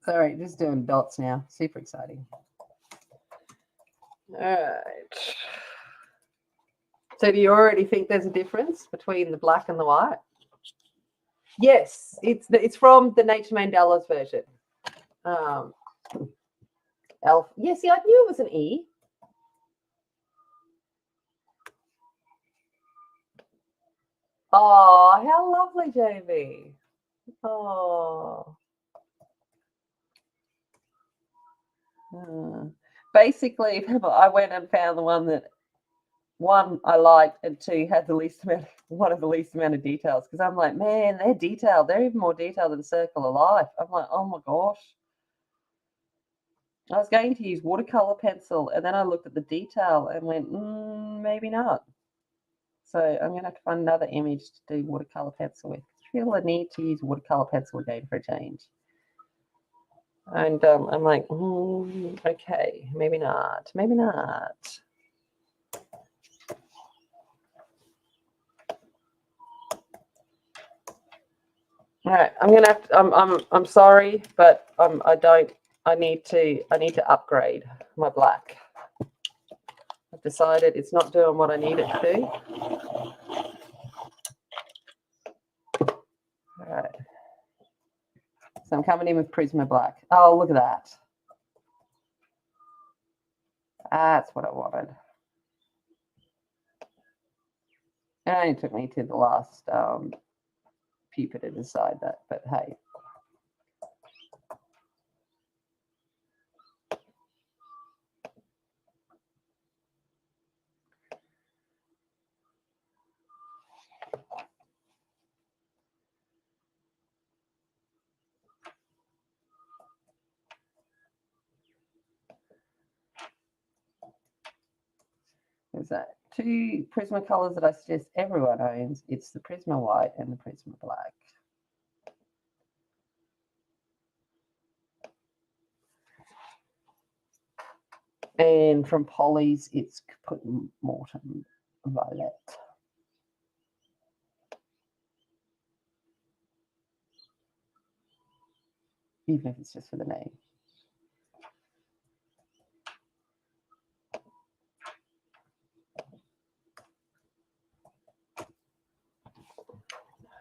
Sorry, just doing dots now. Super exciting. All right. So do you already think there's a difference between the black and the white? Yes, it's from the Nature Mandela's version. Elf. Yeah, see, I knew it was an E. Oh, how lovely, JV. Oh. Basically, I went and found the one that one I liked and two had the least amount, one of the least amount of details. Because I'm like, man, they're detailed. They're even more detailed than Circle of Life. I'm like, oh my gosh. I was going to use watercolor pencil, and then I looked at the detail and went, maybe not. So I'm going to have to find another image to do watercolor pencil with. I feel I need to use watercolor pencil again for a change. And I'm like, okay, maybe not. Maybe not. All right, I'm gonna have to, I'm sorry, but I need to upgrade my black. I've decided it's not doing what I need it to do. All right. So I'm coming in with Prisma Black. Oh, look at that. That's what I wanted. It only took me to the last pupa to decide that, but hey. There's that two Prisma colors that I suggest everyone owns. It's the Prisma White and the Prisma Black. And from Polly's, it's Caput Mortem Violet. Even if it's just for the name.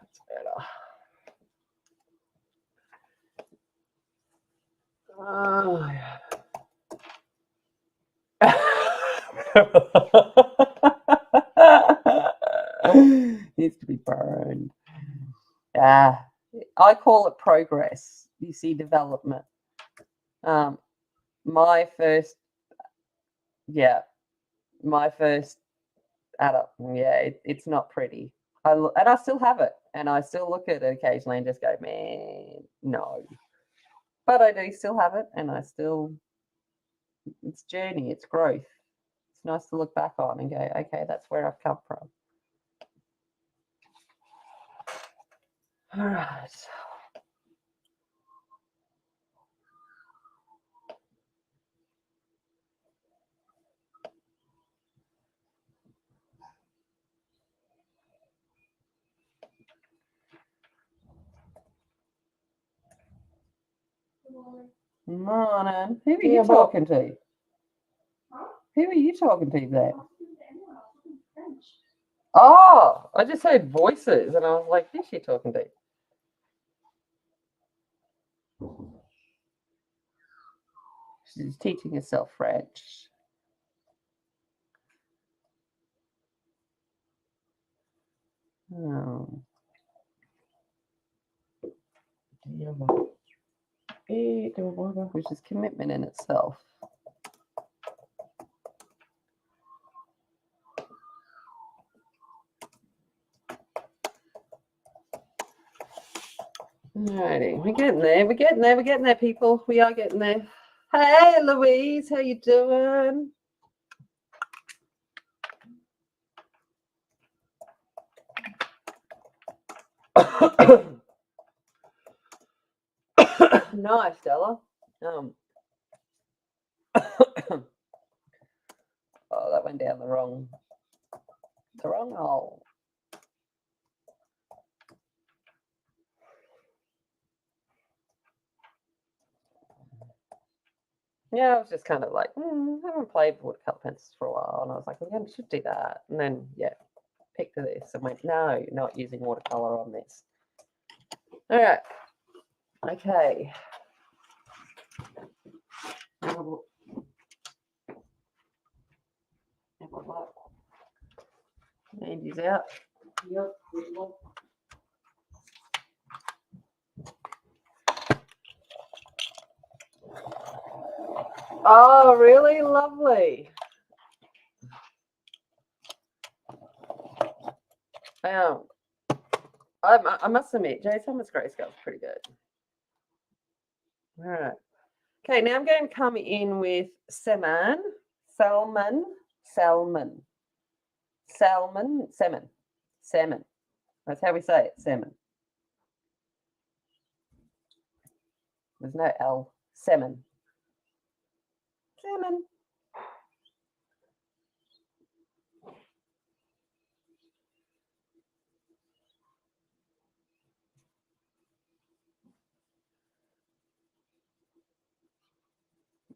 That's better. Oh, yeah. Needs to be burned. I call it progress. You see development. My first adult. Yeah, it's not pretty. And I still have it, and I still look at it occasionally and just go, man, no. But I do still have it, and I still, it's journey, it's growth. It's nice to look back on and go, okay, that's where I've come from. All right. Morning. Who are you talking to? Who are you talking to there? Oh, I just heard voices and I was like, who's she talking to? She's teaching herself French. Oh. Which is commitment in itself. Alrighty, we're getting there, we're getting there, we're getting there, people. We are getting there. Hey, Louise, how you doing? Nice, Stella. Oh, that went down the wrong hole. Yeah, I was just kind of like, I haven't played watercolor pencils for a while, and I was like, I should do that. And then, yeah, picked this and went, no, not using watercolor on this. All right. Okay. Andy's out. Yep. Oh, really lovely. I must admit, Jay Thomas Grayscale is pretty good. All right. Okay, now I'm going to come in with salmon. That's how we say it, salmon. There's no L. Salmon.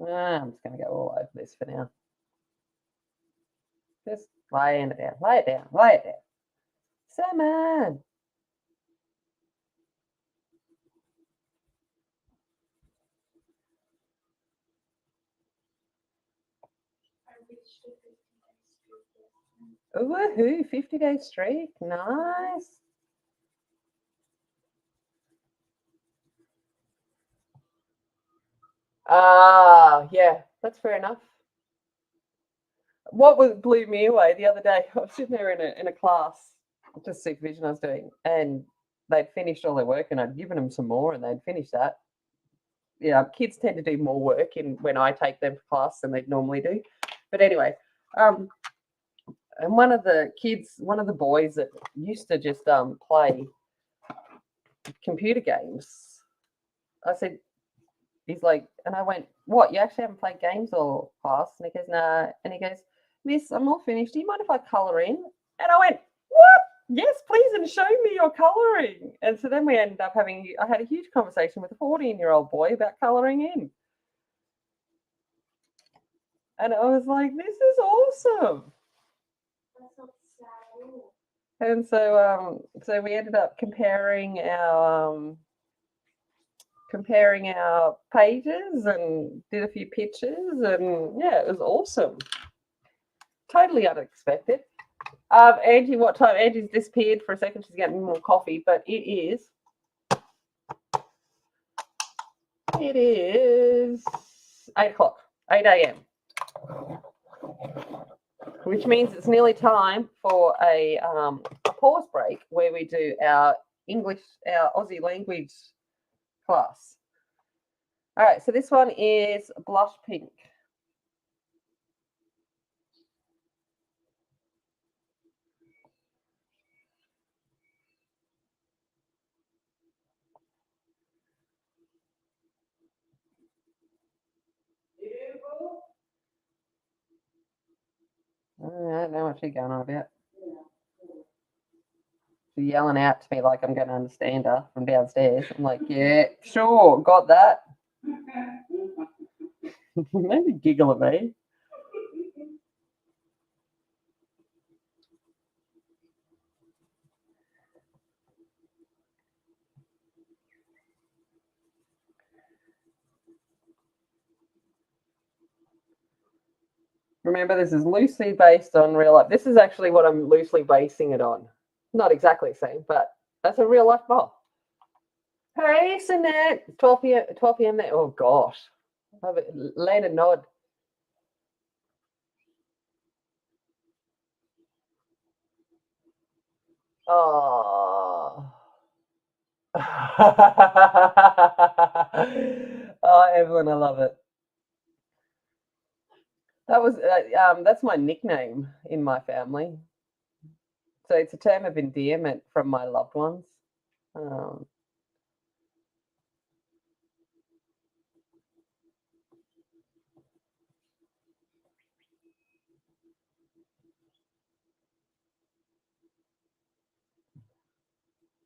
I'm just going to go all over this for now. Just lay it down, lay it down, lay it down. Salmon. Woohoo, 50-day streak. Nice. Yeah, that's fair enough. What blew me away the other day, I was sitting there in a class, just supervision I was doing, and they'd finished all their work and I'd given them some more and they'd finished that. Yeah, kids tend to do more work when I take them for class than they'd normally do. But anyway, and one of the boys that used to just play computer games, I said, he's like, and I went, what, you actually haven't played games or class? And he goes, nah. And he goes, Miss, I'm all finished. Do you mind if I colour in? And I went, what? Yes, please, and show me your colouring. And so then we ended up I had a huge conversation with a 14-year-old boy about colouring in. And I was like, this is awesome. And so we ended up comparing our pages and did a few pictures, and yeah, it was awesome. Totally unexpected. Angie, what time? Angie's disappeared for a second. She's getting more coffee, but it is 8 o'clock, 8 a.m. which means it's nearly time for a pause break where we do our Aussie language class. All right, so this one is blush pink. I don't know what you're going on about. She's yelling out to me like I'm going to understand her from downstairs. I'm like, yeah, sure, got that. Maybe giggle at me. Remember, this is loosely based on real life. This is actually what I'm loosely basing it on. Not exactly the same, but that's a real life ball. Hey, Sinette. 12 p.m. 12 p.m. there. Oh, gosh. Land a nod. Oh. Oh, Evelyn, I love it. That's my nickname in my family. So it's a term of endearment from my loved ones.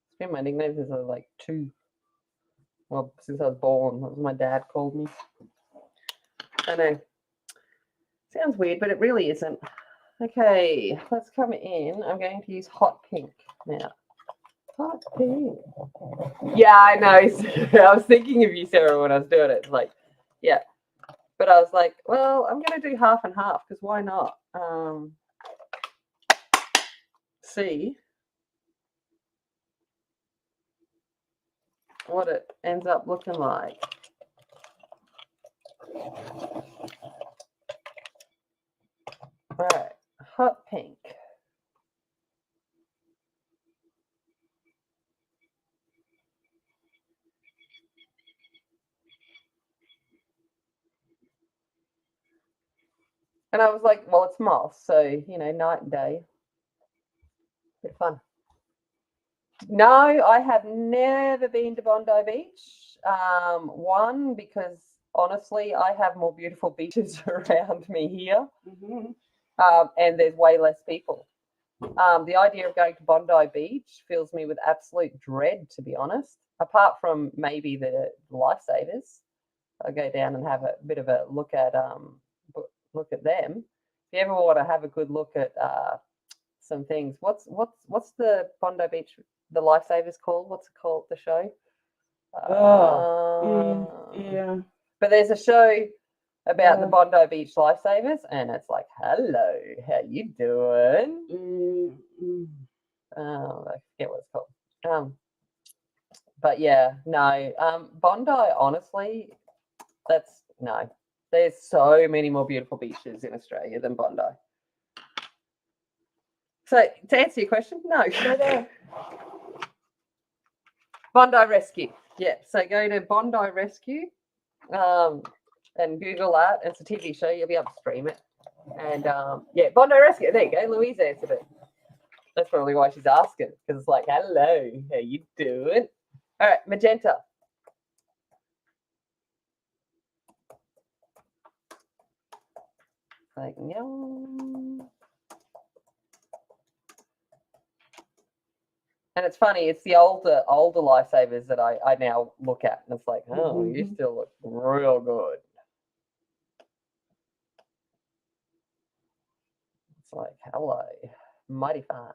It's been my nickname since I was like 2. Well, since I was born. That was my dad called me. I know. Sounds weird, but it really isn't. Okay, let's come in. I'm going to use hot pink now. Hot pink. Yeah, I know. I was thinking of you, Sarah, when I was doing it. It's like, yeah. But I was like, well, I'm going to do half and half because why not? See what it ends up looking like. All right, hot pink. And I was like, well, it's moss, so, night and day. Bit of fun. No, I have never been to Bondi Beach. One, because honestly, I have more beautiful beaches around me here, and there's way less people. The idea of going to Bondi Beach fills me with absolute dread, to be honest. Apart from maybe the lifesavers, I go down and have a bit of a look at them. If you ever want to have a good look at some things, what's the Bondi Beach, the lifesavers called? What's it called? The show? Yeah. But there's a show about the Bondi Beach lifesavers, and it's like, hello, how you doing? Oh, I forget what it's called. But yeah, no. Bondi, honestly, no. There's so many more beautiful beaches in Australia than Bondi. So to answer your question, no. Bondi Rescue. Yeah. So go to Bondi Rescue, and Google that. It's a TV show. You'll be able to stream it. And yeah, Bondi Rescue. There you go. Louise answered it. That's probably why she's asking, because it's like, hello, how you doing? All right, magenta. Like, no. And it's funny, it's the older lifesavers that I now look at, and it's like, oh, you still look real good. It's like, hello, mighty fine.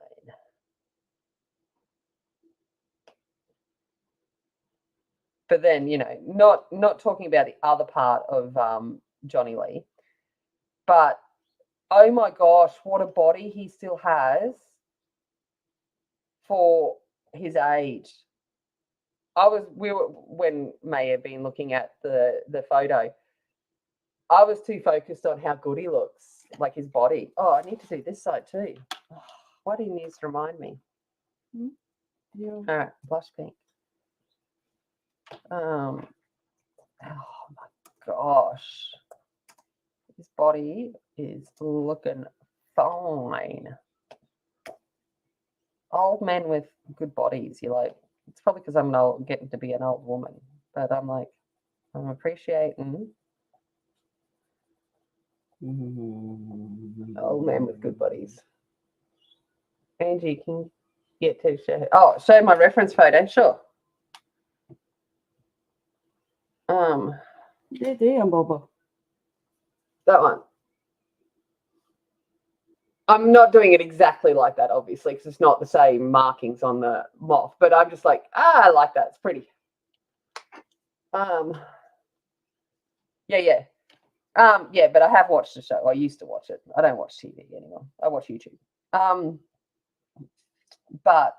But then, not talking about the other part of Johnny Lee, but oh my gosh, what a body he still has for his age. When May had been looking at the photo, I was too focused on how good he looks. like his body. Oh, I need to do this side too. Oh, why do you need to remind me? Yeah. All right, blush pink. Oh my gosh, his body is looking fine. Old men with good bodies, you're like, it's probably because I'm getting to be an old woman, but I'm like, I'm appreciating old men with good bodies. Angie, can you get to show? Oh, show my reference photo, sure. Damn, Boba. That one. I'm not doing it exactly like that, obviously, because it's not the same markings on the moth, but I'm just like, I like that. It's pretty. Yeah. Yeah, but I have watched the show. I used to watch it. I don't watch TV anymore. I watch YouTube. But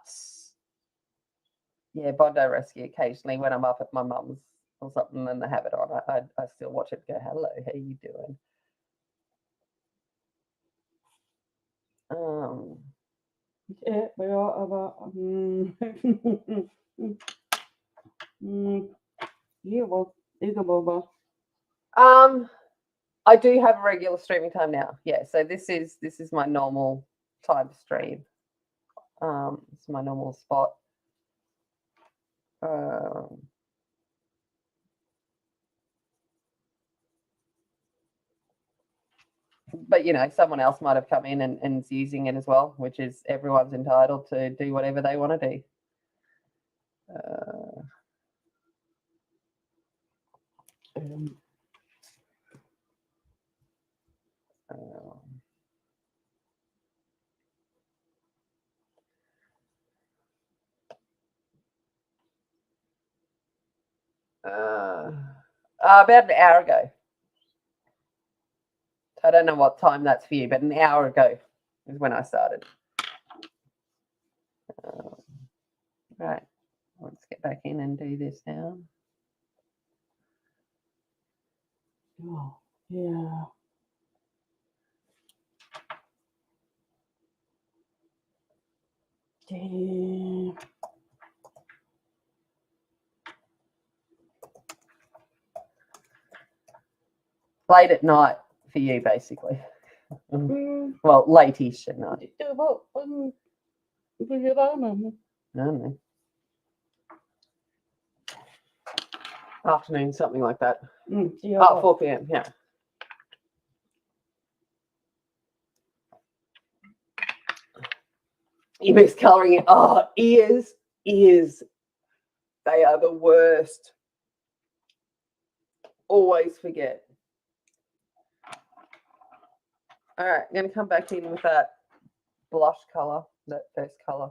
yeah, Bondi Rescue occasionally when I'm up at my mum's or something and they have it on, I still watch it and go, hello, how you doing? Yeah, we are about. Yeah, well, either Boba. I do have a regular streaming time now. Yeah, so this is my normal time to stream. It's my normal spot. But you know, someone else might have come in and is using it as well, which is everyone's entitled to do whatever they want to do. About an hour ago. I don't know what time that's for you, but an hour ago is when I started. Right, let's get back in and do this now. Oh, yeah. Damn. Late at night for you, basically. Well, late-ish at night. No. Afternoon, something like that. Yeah. 4 p.m. Yeah. You mix colouring it. Oh, ears. They are the worst. Always forget. All right, I'm going to come back in with that blush colour, that first colour.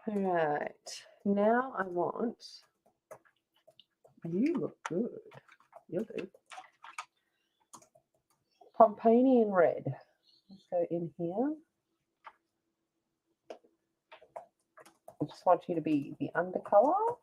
All right, now I want, you look good. You'll do. Pomponian red. Let's go in here. I just want you to be the undercolor.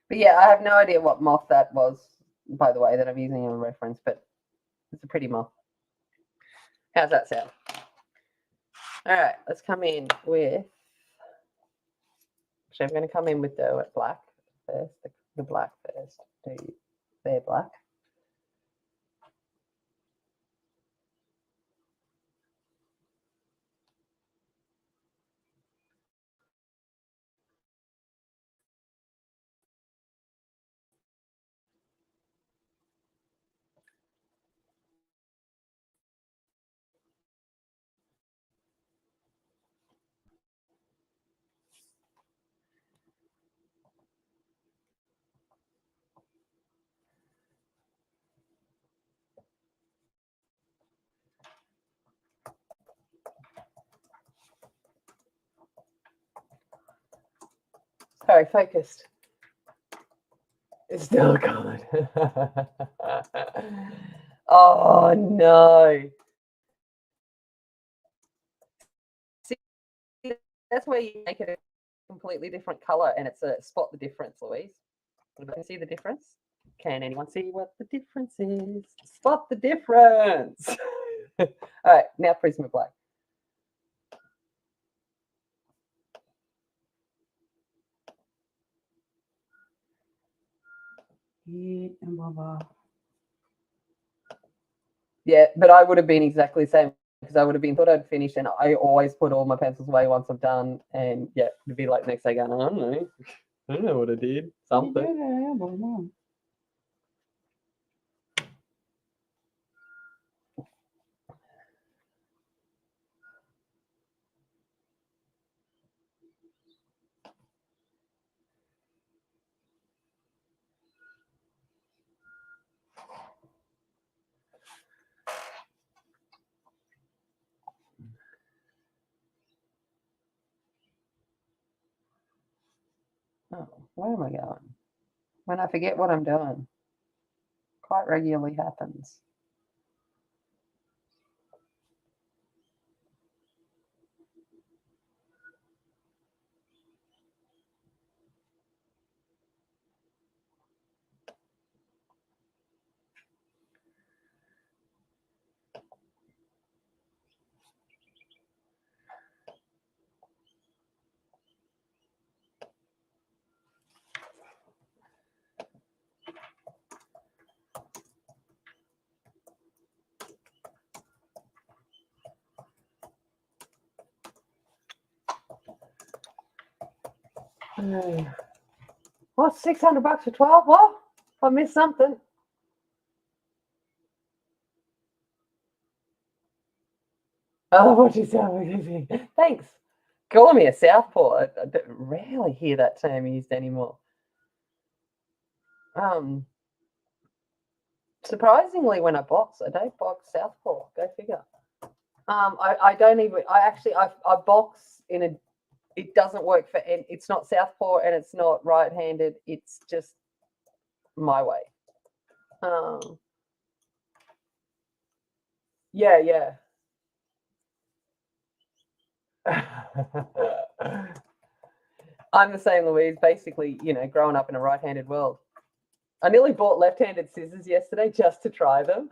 But yeah, I have no idea what moth that was, by the way, that I'm using as a reference, but it's a pretty moth. How's that sound? All right, let's come in with, actually, I'm going to come in with the black first, the black first. Do their black. Very focused. It's still good. Oh no. See, that's where you make it a completely different color and it's a spot the difference, Louise. Can you see the difference? Can anyone see what the difference is? Spot the difference. All right, now Prisma Black. Yeah, but I would have been exactly the same because I would have been thought I'd finished and I always put all my pencils away once I'm done. And yeah, it'd be like next day going, I don't know. I don't know what I did. Something. Oh, where am I going? When I forget what I'm doing. Quite regularly happens. What, $600 for 12? What? I missed something. Oh, what you say? Thanks. Calling me a southpaw. I rarely hear that term used anymore. Surprisingly, when I box, I don't box southpaw. Go figure. I don't even. I box in a. It doesn't work for. It's not southpaw and it's not right-handed. It's just my way. Yeah, yeah. I'm the same, Louise. Basically, growing up in a right-handed world. I nearly bought left-handed scissors yesterday just to try them.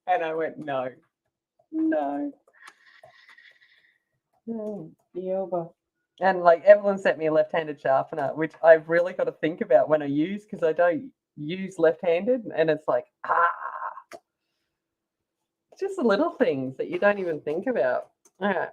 And I went, no. And like Evelyn sent me a left-handed sharpener, which I've really got to think about when I use because I don't use left-handed. And it's like, just the little things that you don't even think about. All right.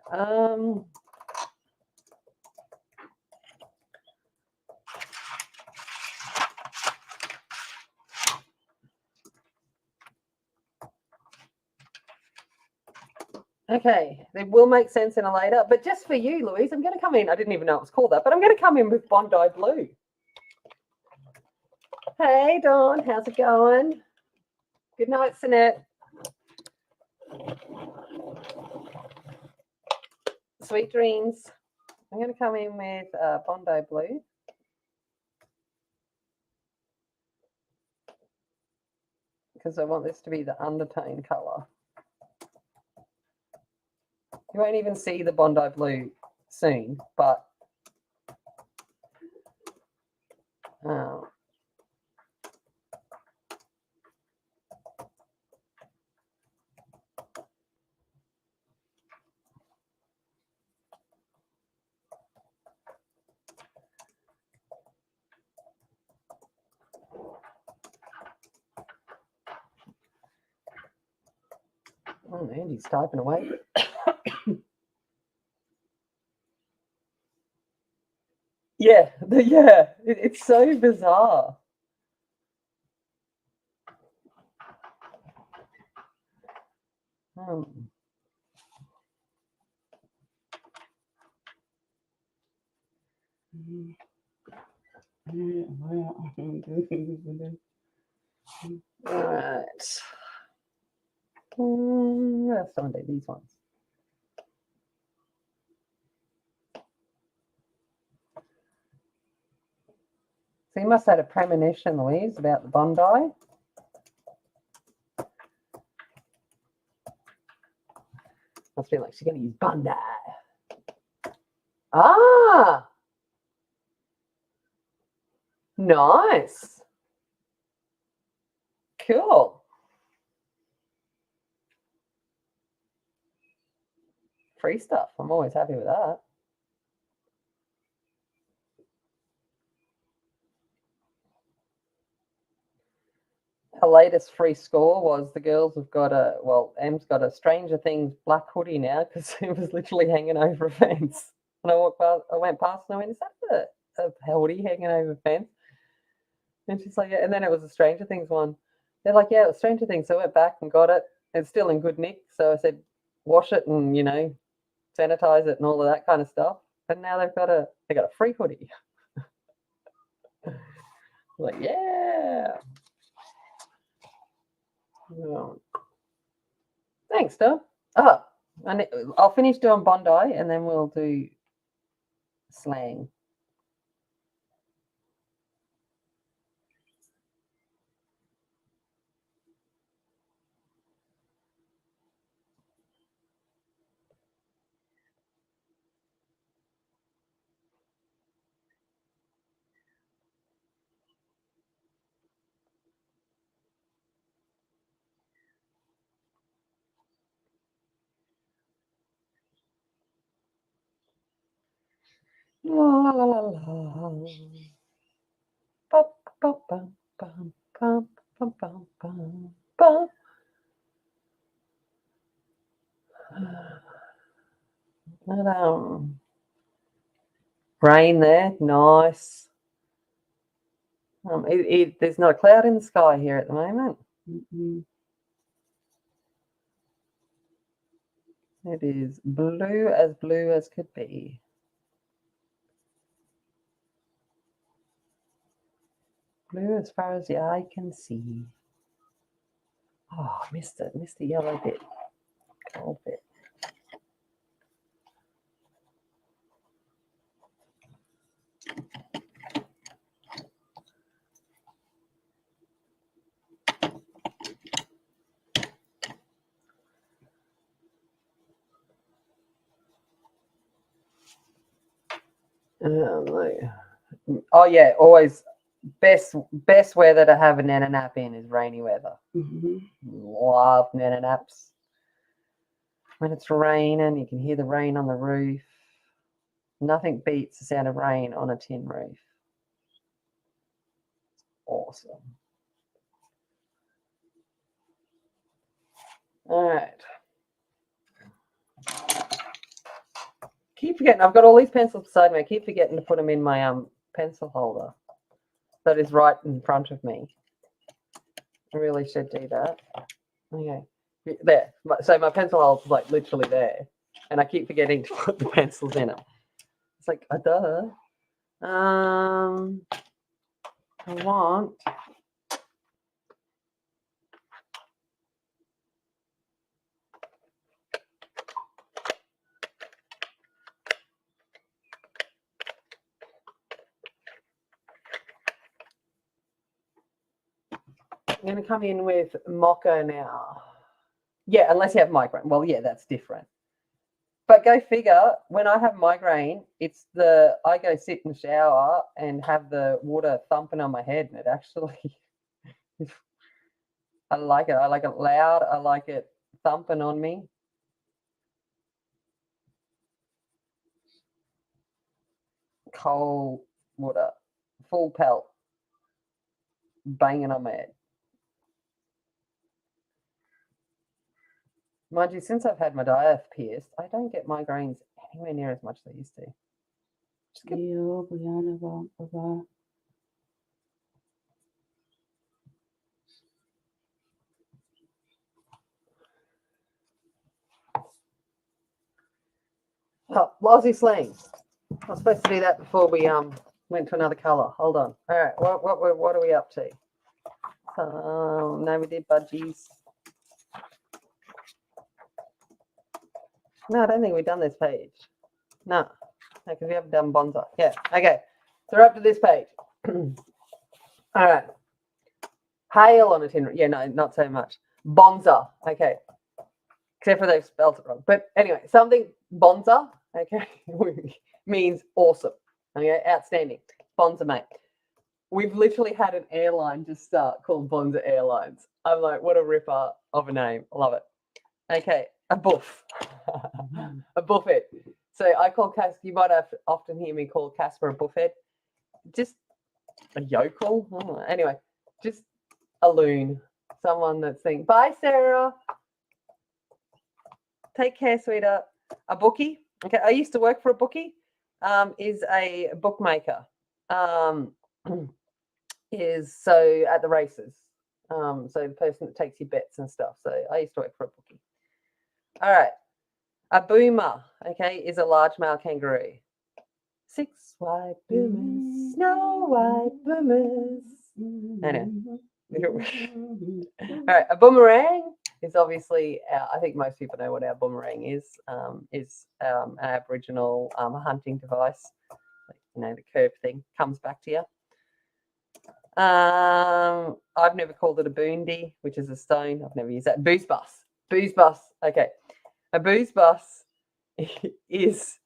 Okay, it will make sense in a later, but just for you, Louise, I'm going to come in. I didn't even know it was called that, but I'm going to come in with Bondi Blue. Hey, Dawn, how's it going? Good night, Sinette. Sweet dreams. I'm going to come in with Bondi Blue. Because I want this to be the undertone colour. You won't even see the Bondi Blue soon, but oh, Andy's typing away. Yeah, it's so bizarre. All right. Let's do these ones. So you must have had a premonition, Louise, about the Bondi. Must feel like she's going to use Bondi. Ah, nice. Cool. Free stuff. I'm always happy with that. Her latest free score was the girls have got Em's got a Stranger Things black hoodie now because it was literally hanging over a fence. And I went past and I went, is that a hoodie hanging over a fence? And she's like, yeah. And then it was a Stranger Things one. They're like, yeah, it was Stranger Things. So I went back and got it. It's still in good nick. So I said, wash it and, sanitize it and all of that kind of stuff. And now they got a free hoodie. Like, yeah. Thanks, Dom. Oh, I'll finish doing Bondi and then we'll do slang. La la la la. Bum, bum, bum, bum, bum, bum, bum, bum, bum. Rain there, nice. There's not a cloud in the sky here at the moment. Mm-mm. It is blue as could be. Blue as far as the eye can see. Oh, missed it. Missed the yellow bit. Gold bit. Oh yeah, always best weather to have a nana nap in is rainy weather. Mm-hmm. Love nana naps. When it's raining, you can hear the rain on the roof. Nothing beats the sound of rain on a tin roof. Awesome. All right. Keep forgetting, I've got all these pencils beside me. I keep forgetting to put them in my pencil holder that is right in front of me. I really should do that. Okay. There. So my pencil holder is like literally there. And I keep forgetting to put the pencils in it. It's like, duh. I want I'm going to come in with Mocha now. Yeah, unless you have migraine. Well, yeah, that's different. But go figure, when I have migraine, I go sit in the shower and have the water thumping on my head, and it actually, I like it. I like it loud. I like it thumping on me. Cold water, full pelt, banging on my head. Mind you, since I've had my diaph pierced, I don't get migraines anywhere near as much as I used to. Oh, lousy slang. I was supposed to do that before we went to another colour. Hold on. All right, what are we up to? No, we did budgies. No, I don't think we've done this page. No, because we haven't done bonsai. Yeah, okay. So we're up to this page. All right. Hail on a tin. Yeah, no, not so much. Bonza. Okay. Except for they've spelled it wrong. But anyway, something bonza, okay, means awesome. Okay, outstanding. Bonza, mate. We've literally had an airline just start called Bonza Airlines. I'm like, what a ripper of a name. I love it. Okay, a buff. A buffet. So I call Casper, you might have often hear me call Casper a buffet. Just a yokel. Anyway, just a loon. Someone that's saying, bye, Sarah. Take care, sweetheart. A bookie. Okay, I used to work for a bookie. Is a bookmaker. Is so at the races. So the person that takes your bets and stuff. So I used to work for a bookie. All right. A boomer, okay, is a large male kangaroo. 6 white boomers, snow white boomers. Anyway. All right, a boomerang is obviously, I think most people know what our boomerang is an Aboriginal hunting device. You know, the curved thing comes back to you. I've never called it a boondi, which is a stone. I've never used that. Booze bus. Booze bus. Okay. A booze bus is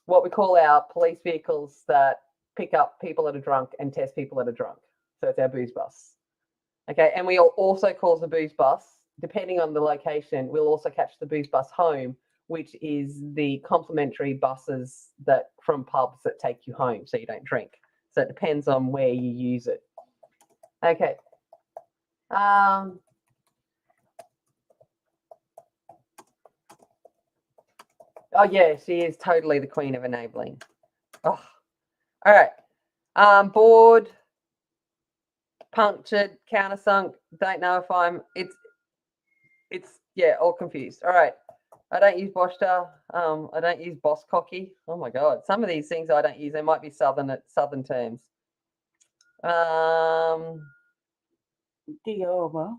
what we call our police vehicles that pick up people that are drunk and test people that are drunk. So it's our booze bus. Okay. And we'll also call the booze bus, depending on the location, we'll also catch the booze bus home, which is the complimentary buses that from pubs that take you home so you don't drink. So it depends on where you use it. Okay. Oh, yeah, she is totally the queen of enabling. Oh, all right. Bored, punctured, countersunk. Don't know if I'm. It's yeah, all confused. All right. I don't use Boshta. I don't use boss cocky. Oh my god, some of these things I don't use. They might be southern terms. Diova.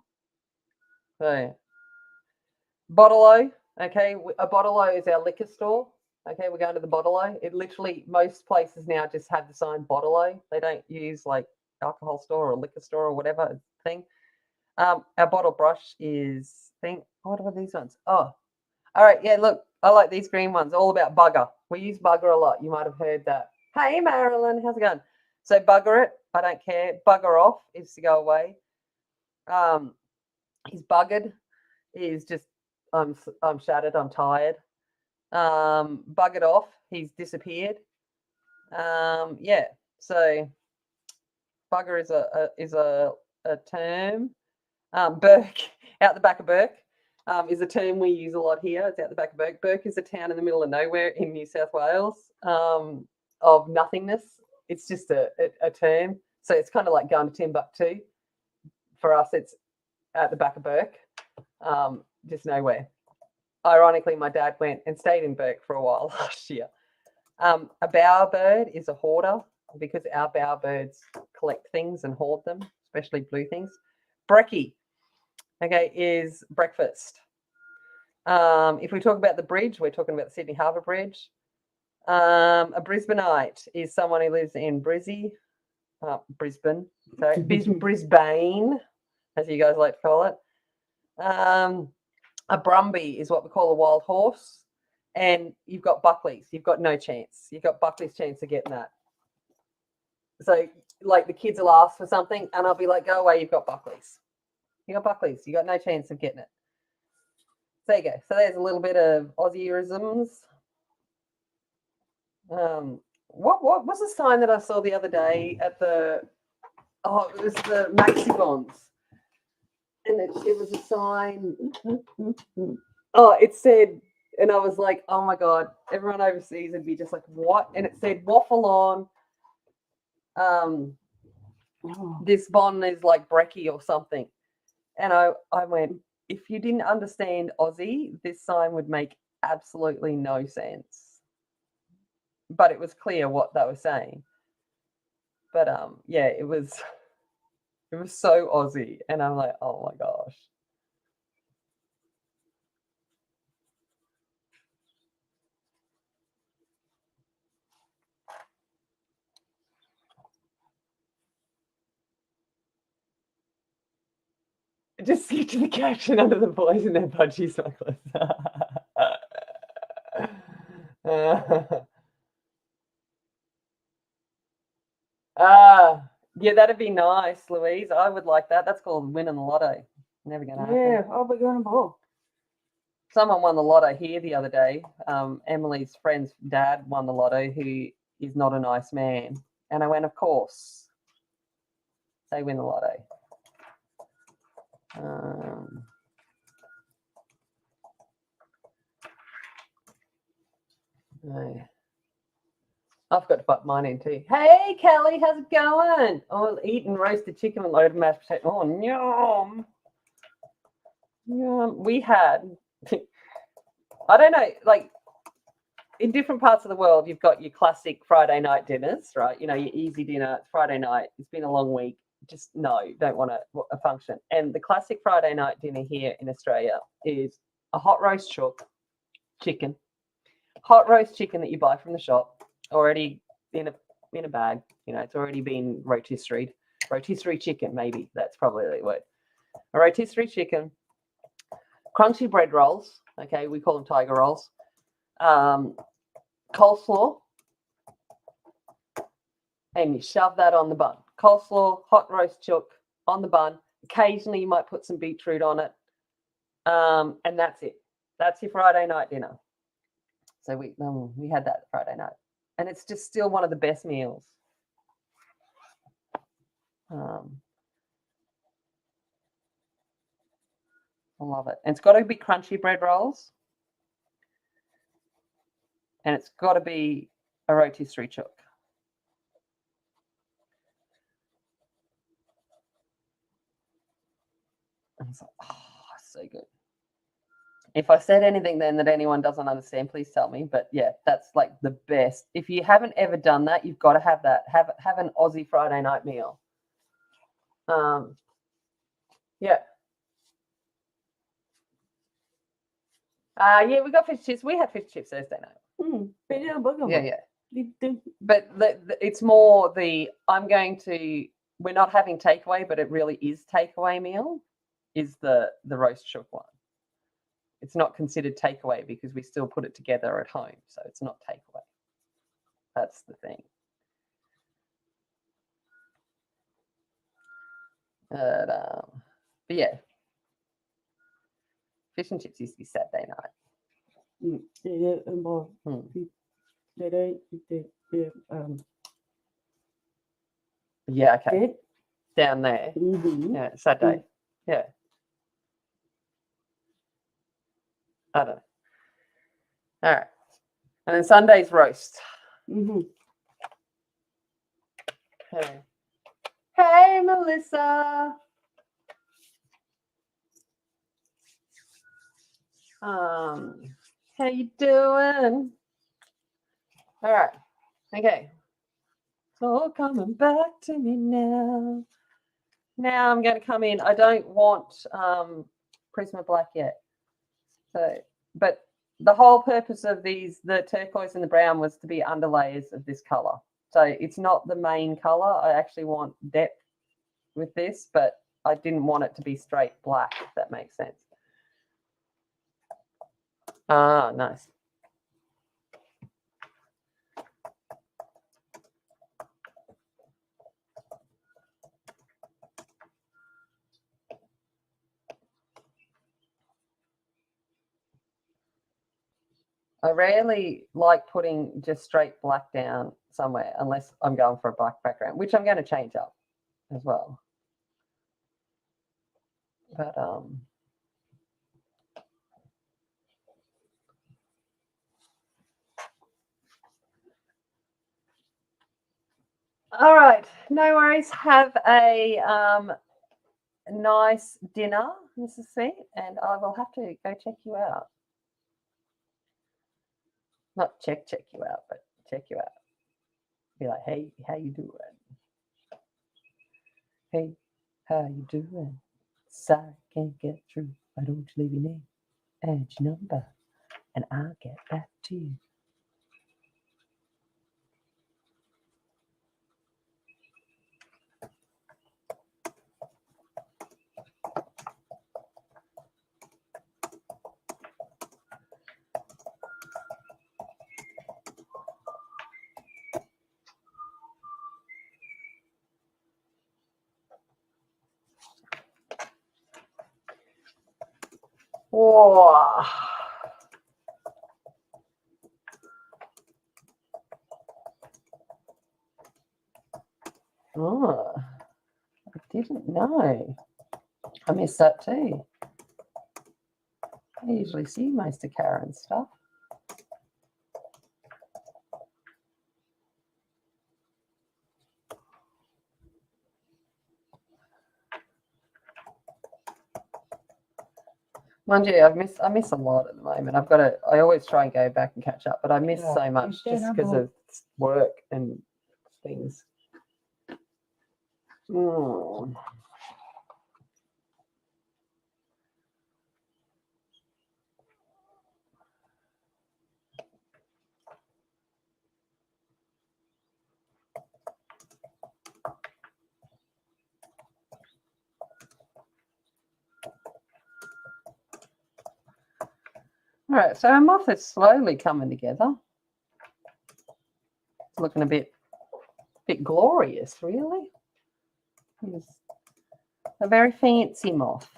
So, Bottle-O. Okay, a Bottle-O is our liquor store. Okay, we're going to the Bottle-O. It literally, most places now just have the sign Bottle-O. They don't use like alcohol store or liquor store or whatever thing. Our bottle brush is thing. What are these ones? Oh, all right. Yeah, look, I like these green ones. All about bugger. We use bugger a lot. You might have heard that. Hey, Marilyn, how's it going? So bugger it. I don't care. Bugger off is to go away. He's buggered. He's just I'm shattered. I'm tired. Buggered off. He's disappeared. Yeah. So bugger is a term. Burke, out the back of Burke, is a term we use a lot here. It's out the back of Burke. Burke is a town in the middle of nowhere in New South Wales of nothingness. It's just a term. So it's kind of like going to Timbuktu. For us, it's at the back of Burke, just nowhere. Ironically, my dad went and stayed in Burke for a while last year. A bowerbird is a hoarder because our bowerbirds collect things and hoard them, especially blue things. Brekkie, okay, is breakfast. If we talk about the bridge, we're talking about the Sydney Harbour Bridge. A Brisbaneite is someone who lives in Brisbane, Brisbane, as you guys like to call it. A Brumby is what we call a wild horse. And you've got Buckley's. You've got no chance. You've got Buckley's chance of getting that. So, like, the kids will ask for something, and I'll be like, go away, you've got Buckley's. You got Buckley's. You got no chance of getting it. So there you go. So there's a little bit of Aussieisms. What was the sign that I saw the other day at the? Oh, it was the Maxi Bonds, and it was a sign. Oh, it said, and I was like, oh my god, everyone overseas would be just like, what? And it said, waffle on. This bond is like brekkie or something. And I went, if you didn't understand Aussie, this sign would make absolutely no sense. But it was clear what they were saying. But yeah, it was so Aussie. And I'm like, oh my gosh. Just skip to the caption under the boys in their budgie necklace. Yeah, that'd be nice, Louise. I would like that. That's called winning the lotto. Never gonna happen. Yeah, I'll be going to ball. Someone won the lotto here the other day. Emily's friend's dad won the lotto, who is not a nice man. And I went, of course, they win the lotto. No. I've got to put mine in too. Hey, Kelly, how's it going? Oh, eating roasted chicken and loaded mashed potato. Oh, yum. Yum. We had, I don't know, like in different parts of the world, you've got your classic Friday night dinners, right? You know, your easy dinner. It's Friday night. It's been a long week. Just no, don't want a function. And the classic Friday night dinner here in Australia is a hot roast chook chicken, hot roast chicken that you buy from the shop, already in a bag. You know, it's already been rotisserie chicken. Maybe that's probably the word. A rotisserie chicken, crunchy bread rolls. Okay, we call them tiger rolls. Coleslaw, and you shove that on the bun. Coleslaw, hot roast chook on the bun. Occasionally, you might put some beetroot on it, and that's it. That's your Friday night dinner. So we had that Friday night, and it's just still one of the best meals. I love it. And it's got to be crunchy bread rolls, and it's got to be a rotisserie chook. And it's like, oh, so good. If I said anything then that anyone doesn't understand, please tell me. But yeah, that's like the best. If you haven't ever done that, you've got to have that. Have an Aussie Friday night meal. Yeah. Yeah, we got fish chips. We had fish chips Thursday night. Yeah. But it's more we're not having takeaway, but it really is takeaway meal, is the roast chook one. It's not considered takeaway because we still put it together at home. So it's not takeaway. That's the thing. But yeah. Fish and chips used to be Saturday night. Yeah, okay. Down there. Yeah, Saturday. Yeah. I don't know. All right. And then Sunday's roast. Hey, Melissa. How you doing? All right. Okay. It's all coming back to me now. Now I'm going to come in. I don't want Prisma Black yet. So, but the whole purpose of the turquoise and the brown was to be underlayers of this color. So it's not the main color. I actually want depth with this, but I didn't want it to be straight black, if that makes sense. Ah, nice. I rarely like putting just straight black down somewhere unless I'm going for a black background, which I'm going to change up as well. But all right, no worries. Have a nice dinner, Mrs. C, and I will have to go check you out. Not check you out, but check you out. Be like, hey, how you doing? Hey, how you doing? Sorry, can't get through. Why don't you leave your name and your number, and I'll get back to you. Whoa. Oh, I didn't know. I missed that too. I usually see most of Karen's stuff. Mind you, I miss a lot at the moment. I always try and go back and catch up, but I miss Yeah, so much you just stand because up. of work and things. Mm. All right, so our moth is slowly coming together. It's looking a bit glorious, really. It's a very fancy moth.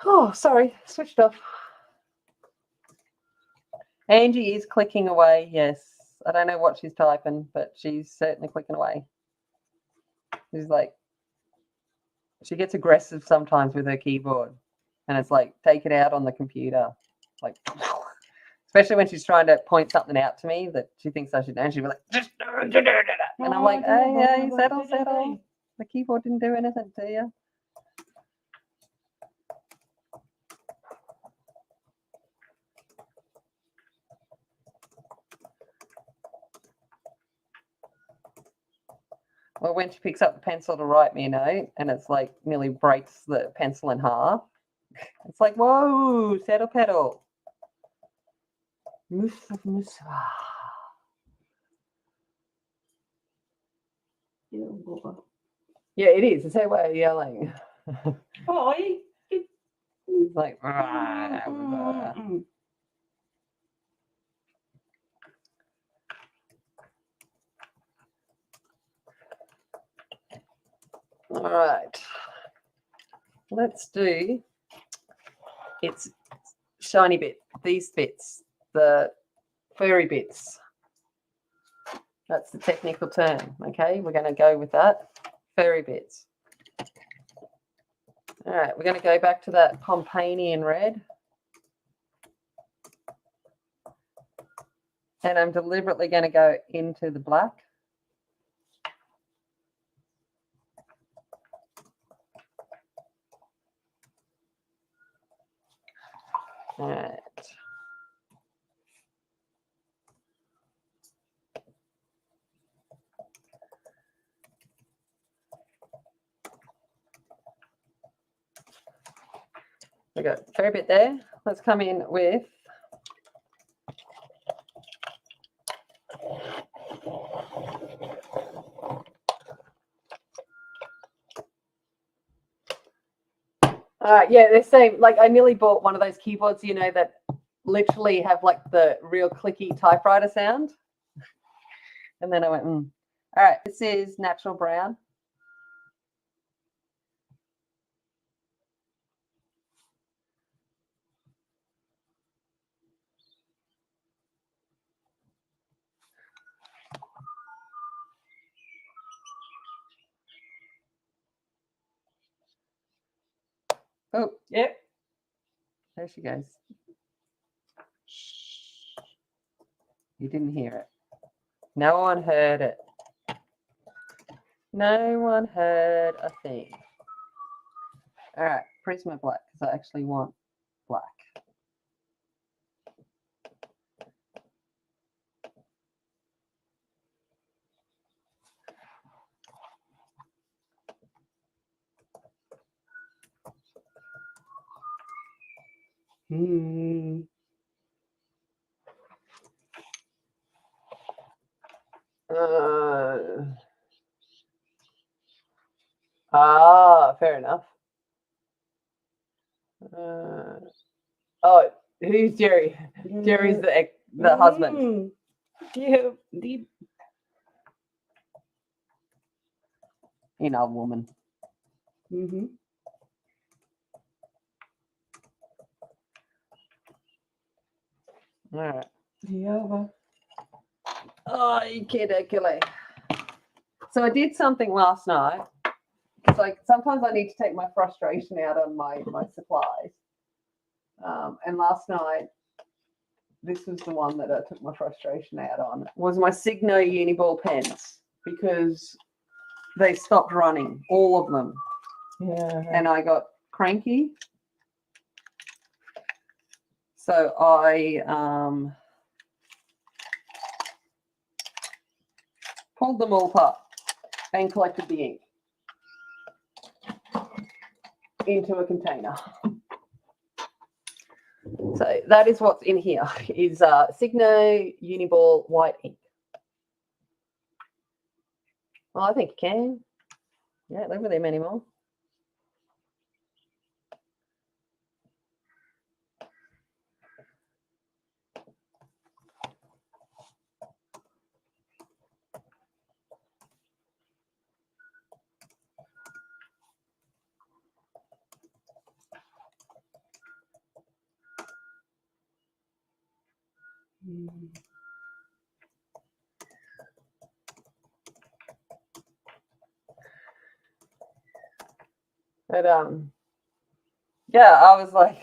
Oh, sorry, switched off. Angie is clicking away, yes. I don't know what she's typing, but she's certainly clicking away. She's like, she gets aggressive sometimes with her keyboard. And it's like, take it out on the computer. Like, especially when she's trying to point something out to me that she thinks I should know. She'll be like, just do. And I'm like, hey, settle. The keyboard didn't do anything to you. Well, when she picks up the pencil to write me a note and it's like nearly breaks the pencil in half, it's like, whoa, settle pedal. Yeah, it is. It's her way of yelling. Oh, It's like, all right. Let's do its shiny bit, these bits, the furry bits. That's the technical term, okay? We're going to go with that, furry bits. All right, we're going to go back to that Pompanian red. And I'm deliberately going to go into the black. All right. We got a fair bit there. Let's come in with yeah, they're saying, like, I nearly bought one of those keyboards, you know, that literally have like the real clicky typewriter sound. And then I went, All right, this is natural brown. Oh, yep. There she goes. You didn't hear it. No one heard it. No one heard a thing. All right, Prisma black, because I actually want black. Mm. Fair enough. Oh, who's Jerry? Jerry's the husband. Mm. Yeah, deep. You know, woman. Mm-hmm. All right. Yeah, well. Oh, you kidding, Kelly. So I did something last night. It's like sometimes I need to take my frustration out on my supplies. And last night, this was the one that I took my frustration out on. Was my Signo Uniball pens because they stopped running, all of them, Yeah. and I got cranky. So I pulled them all apart and collected the ink into a container. So that is what's in here, is Signo Uniball white ink. Well, I think you can. Yeah, live with him anymore. Mm. But yeah, I was like,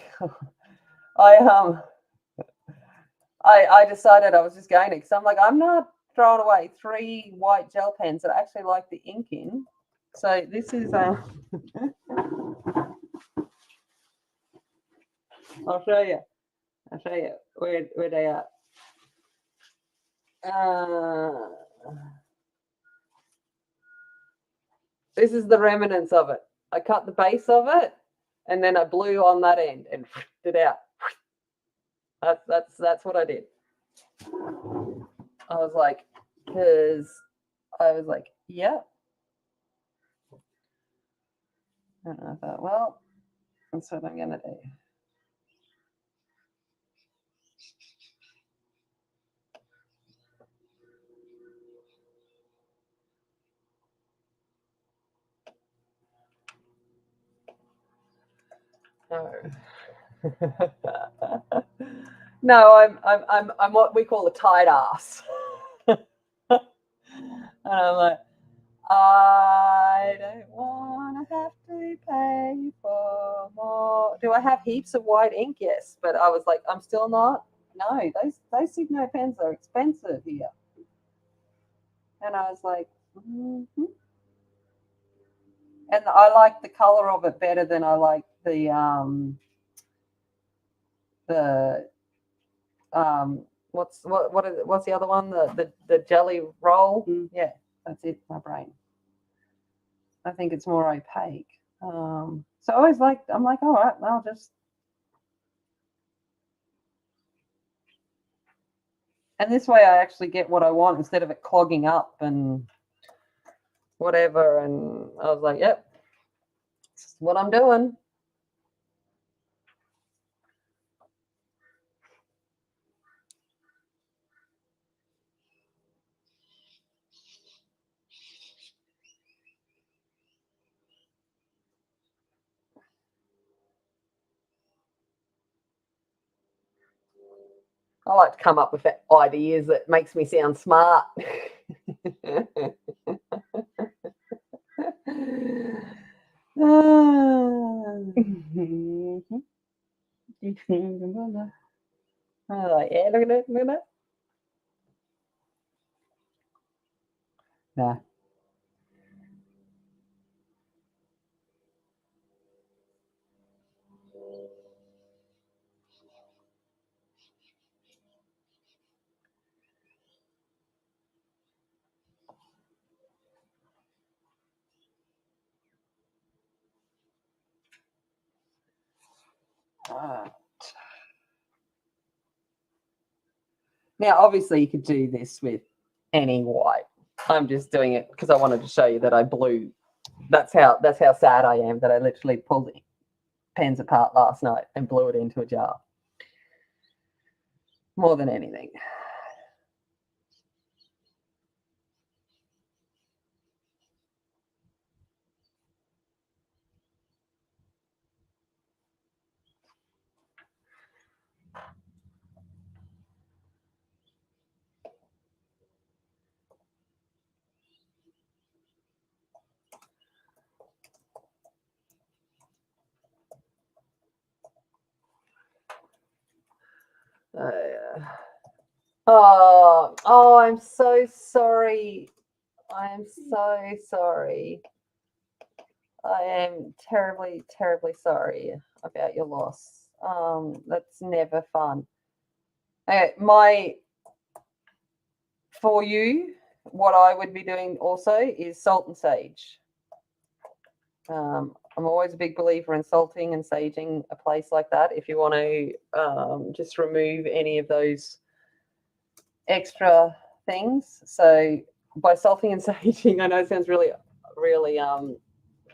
I decided I was just going to, because I'm like, I'm not throwing away 3 white gel pens that I actually like the ink in. So this is I'll show you. I'll show you where they are. This is the remnants of it. I cut the base of it, and then I blew on that end and it out. That's what I did. I was like, yeah. And I thought, well, that's what I'm gonna do. No. No, I'm what we call a tight ass. And I'm like, I don't want to have to pay for more. Do I have heaps of white ink? Yes, but I was like, I'm still not. No, those Signo pens are expensive here. And I was like, mm-hmm. And I like the color of it better than I like the what's the other one? The jelly roll. Yeah, that's it. My brain. I think it's more opaque. So I always I'm like, all right, I'll just. And this way I actually get what I want instead of it clogging up and whatever. And I was like, yep, that's what I'm doing. I like to come up with ideas that makes me sound smart. I'm like, yeah, look at it, look at it. Nah. Now, obviously, you could do this with any white. I'm just doing it because I wanted to show you that I blew. That's how sad I am that I literally pulled the pens apart last night and blew it into a jar. More than anything. Oh, I'm so sorry. I am so sorry. I am terribly, terribly sorry about your loss. That's never fun. Okay, for you, what I would be doing also is salt and sage. I'm always a big believer in salting and saging a place like that if you want to just remove any of those extra things. So by salting and saging, I know it sounds really, really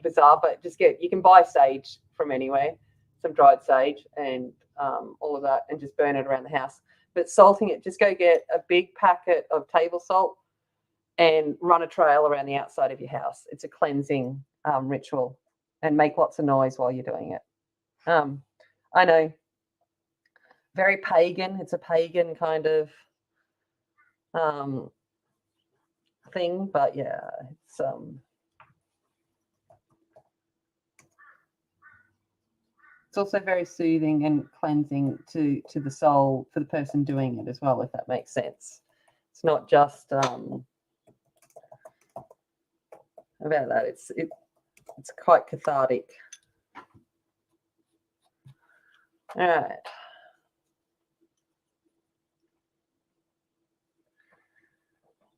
bizarre, but you can buy sage from anywhere, some dried sage and all of that, and just burn it around the house. But salting it, just go get a big packet of table salt and run a trail around the outside of your house. It's a cleansing ritual, and make lots of noise while you're doing it. I know, very pagan. It's a pagan kind of thing, but yeah, it's also very soothing and cleansing to the soul for the person doing it as well, if that makes sense. It's not just about that. It's quite cathartic. All right.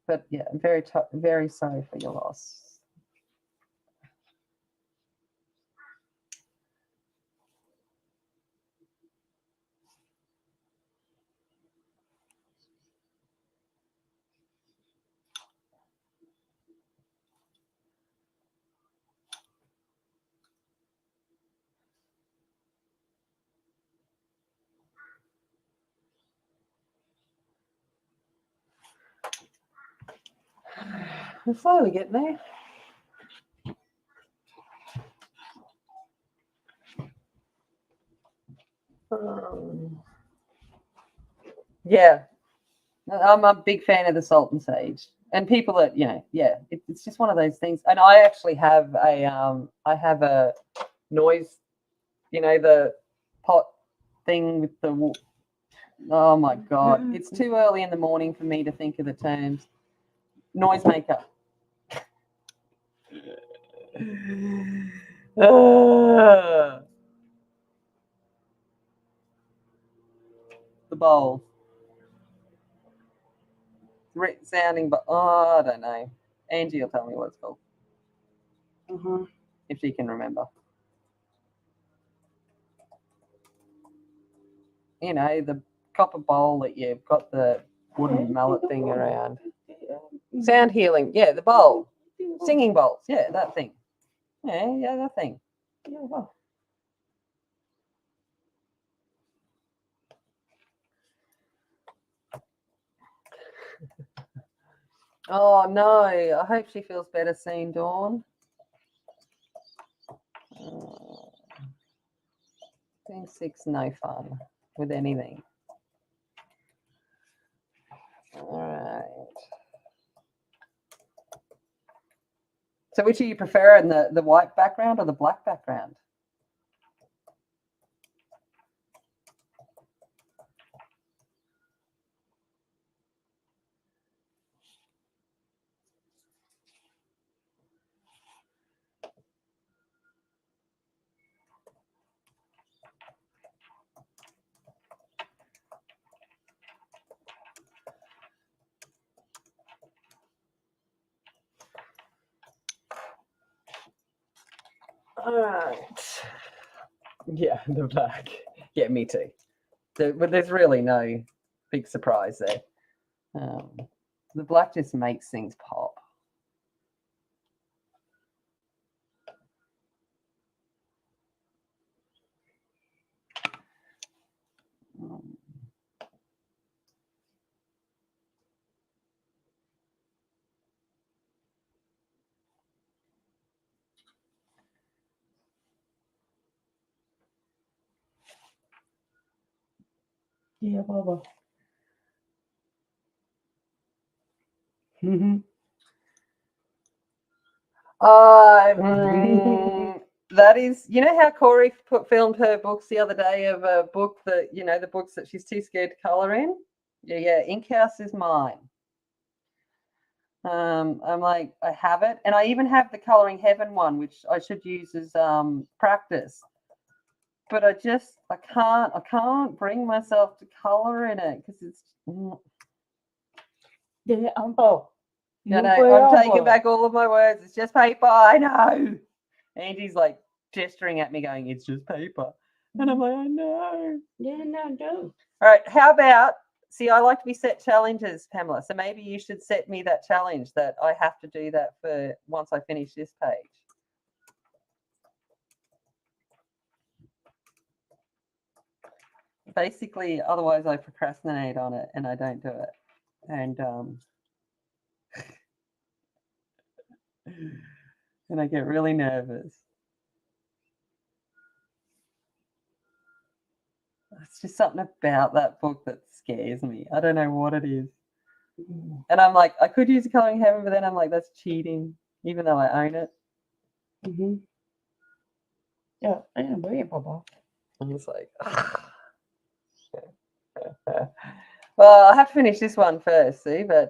But yeah, I'm very sorry for your loss. We're slowly getting there. Yeah, I'm a big fan of the salt and sage, and people that it's just one of those things. And I actually have a noise, the pot thing with the. Oh my god, it's too early in the morning for me to think of the terms. Noisemaker. The bowl. Sounding, but I don't know. Angie will tell me what it's called. If she can remember. The copper bowl that you've got the wooden mallet thing around. Sound healing. Yeah, the bowl. Singing bowls. Yeah, that thing. Yeah, that thing. Yeah, well. Oh no, I hope she feels better soon, Dawn. Being sick's no fun with anything. All right. So which do you prefer, in the white background or the black background? All right. Yeah, the black. Yeah, me too. But there's really no big surprise there. The black just makes things pop. Yeah, Baba. Mm-hmm. That is, you know how Corey filmed her books the other day of a book that, you know, the books that she's too scared to color in? Yeah, Ink House is mine. I'm like, I have it. And I even have the Coloring Heaven one, which I should use as practice. But I can't bring myself to color in it because it's. Yeah, Uncle. No, I'm taking back all of my words. It's just paper. I know. Andy's like gesturing at me, going, "It's just paper," and I'm like, "I know." Yeah, no, do. All right. How about? See, I like to be set challenges, Pamela. So maybe you should set me that challenge that I have to do that for once I finish this page. Basically, otherwise I procrastinate on it and I don't do it. And and I get really nervous. It's just something about that book that scares me. I don't know what it is. And I'm like, I could use a Coloring Heaven, but then I'm like, that's cheating, even though I own it. Mm-hmm. Yeah, I am very Baba. I'm just like, well, I have to finish this one first, see, but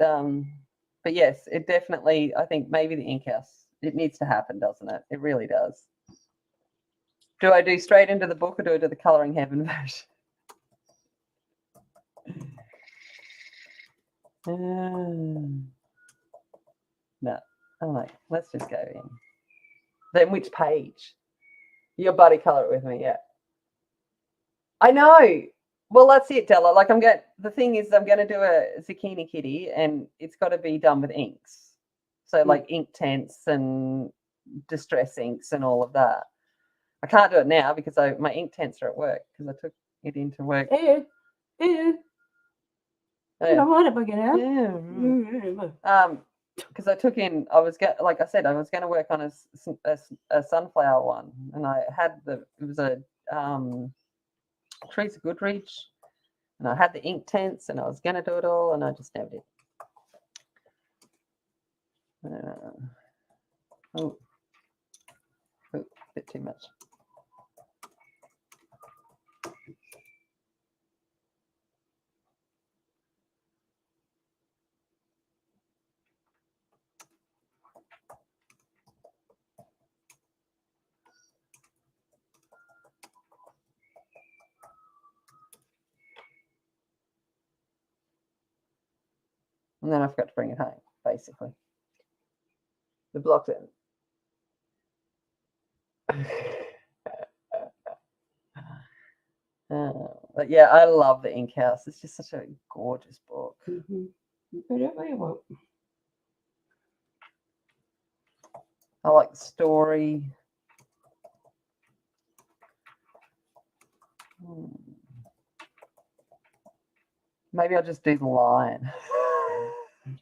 yes, it definitely, I think maybe the Ink House, it needs to happen, doesn't it? It really does. Do I do straight into the book or do I do the Coloring Heaven version? No, I'm like, let's just go in. Then which page? Your buddy color it with me, yeah. I know. Well, that's it, Della. Like the thing is I'm going to do a Zucchini Kitty and it's got to be done with inks. So like Inktense and distress inks and all of that. I can't do it now because my Inktense are at work because I took it into work. Yeah. Yeah. Because I took in, like I said, I was going to work on a sunflower one, and I had it was a Teresa Goodrich, and I had the Inktense, and I was going to do it all, and I just never did. A bit too much. And then I forgot to bring it home, basically. The block's in. But yeah, I love the Ink House. It's just such a gorgeous book. Mm-hmm. I like the story. Maybe I'll just do the lion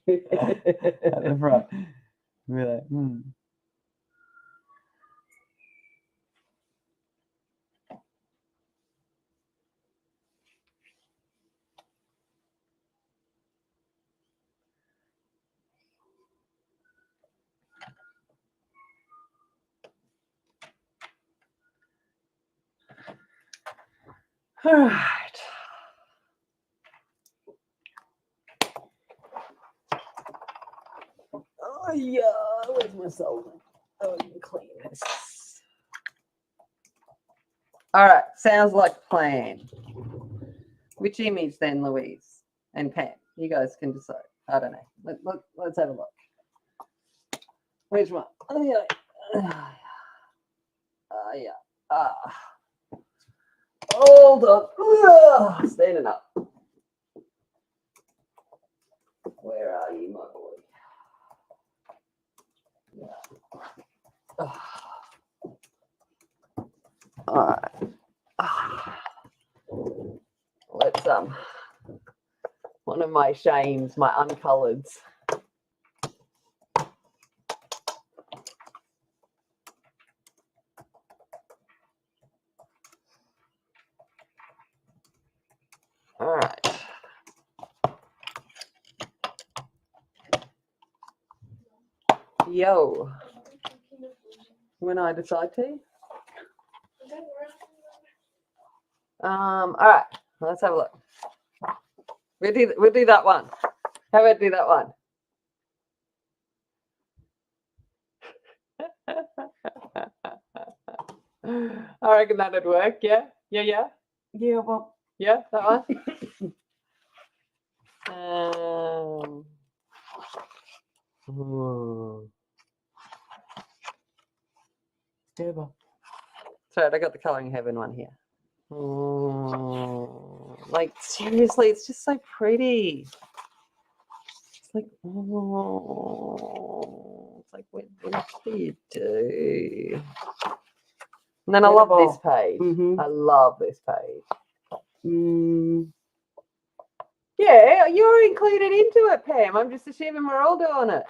at the front. Really. All right. Oh yeah, where's my solvent? Oh, you can clean this. All right, sounds like a plan. Which image then, Louise and Pam? You guys can decide. I don't know. Let's have a look. Which one? Oh yeah. Yeah. Hold on. Standing up. All right. Let's one of my shames, my uncoloreds. All right. Yo. When I decide to. All right. Let's have a look. We'll do that one. How about do that one? I reckon that'd work. Yeah. Yeah, well, Yeah, that one. Ooh. yeah, well. Sorry, I got the Colouring Heaven one here. Like, seriously, it's just so pretty. It's like, it's like, what do you do? And then I love this page. Mhm. I love this page. Mm, Yeah, you're included into it, Pam. I'm just assuming we're all doing it.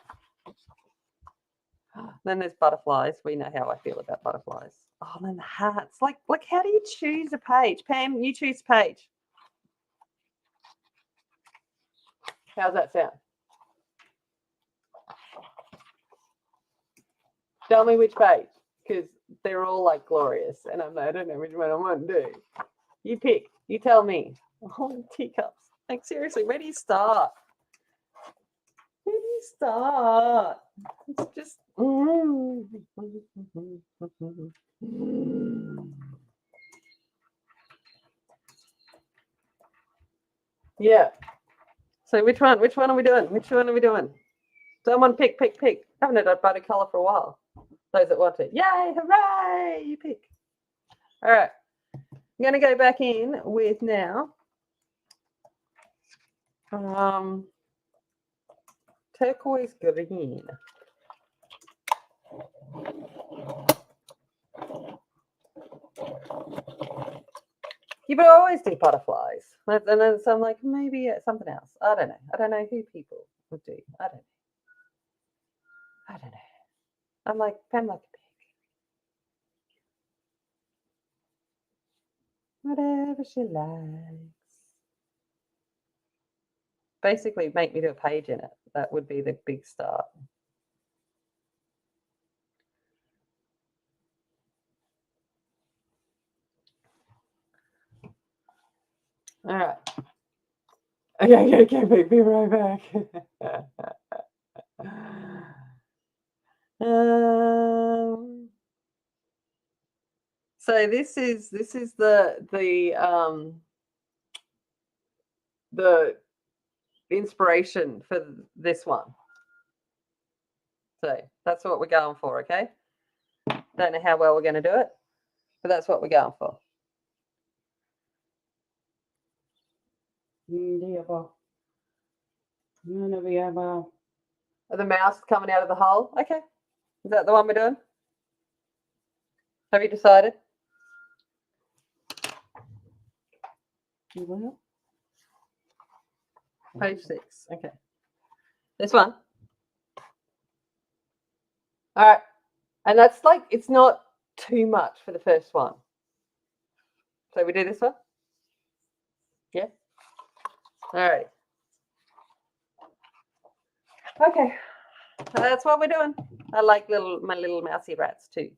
Then there's butterflies. We know how I feel about butterflies. Oh, and then the hats. Like, how do you choose a page? Pam, you choose page. How's that sound? Tell me which page, because they're all like glorious, and I don't know which one I want to do. You pick. You tell me. Oh, teacups. Like, seriously, where do you start? Where do you start? It's just. Yeah. So which one? Which one are we doing? Which one are we doing? Someone pick. Haven't had a butter color for a while. Those that want it. Yay! Hooray! You pick. All right. I'm going to go back in with now. Turquoise green. You would always do butterflies. And then so I'm like, maybe something else. I don't know. I don't know who people would do. I don't know. I'm like, Pam like a pig. Whatever she likes. Basically, make me do a page in it. That would be the big start. All right. Okay, be right back. So this is the inspiration for this one. So that's what we're going for, okay? Don't know how well we're going to do it, but that's what we're going for. yeah, well. Yeah, well. Are the mouse coming out of the hole? Okay. Is that the one we're doing? Have you decided? You will? Page 6. Okay. This one. All right. And that's like, it's not too much for the first one. So we do this one? Yeah. All right. Okay. That's what we're doing. I like my little mousy rats too.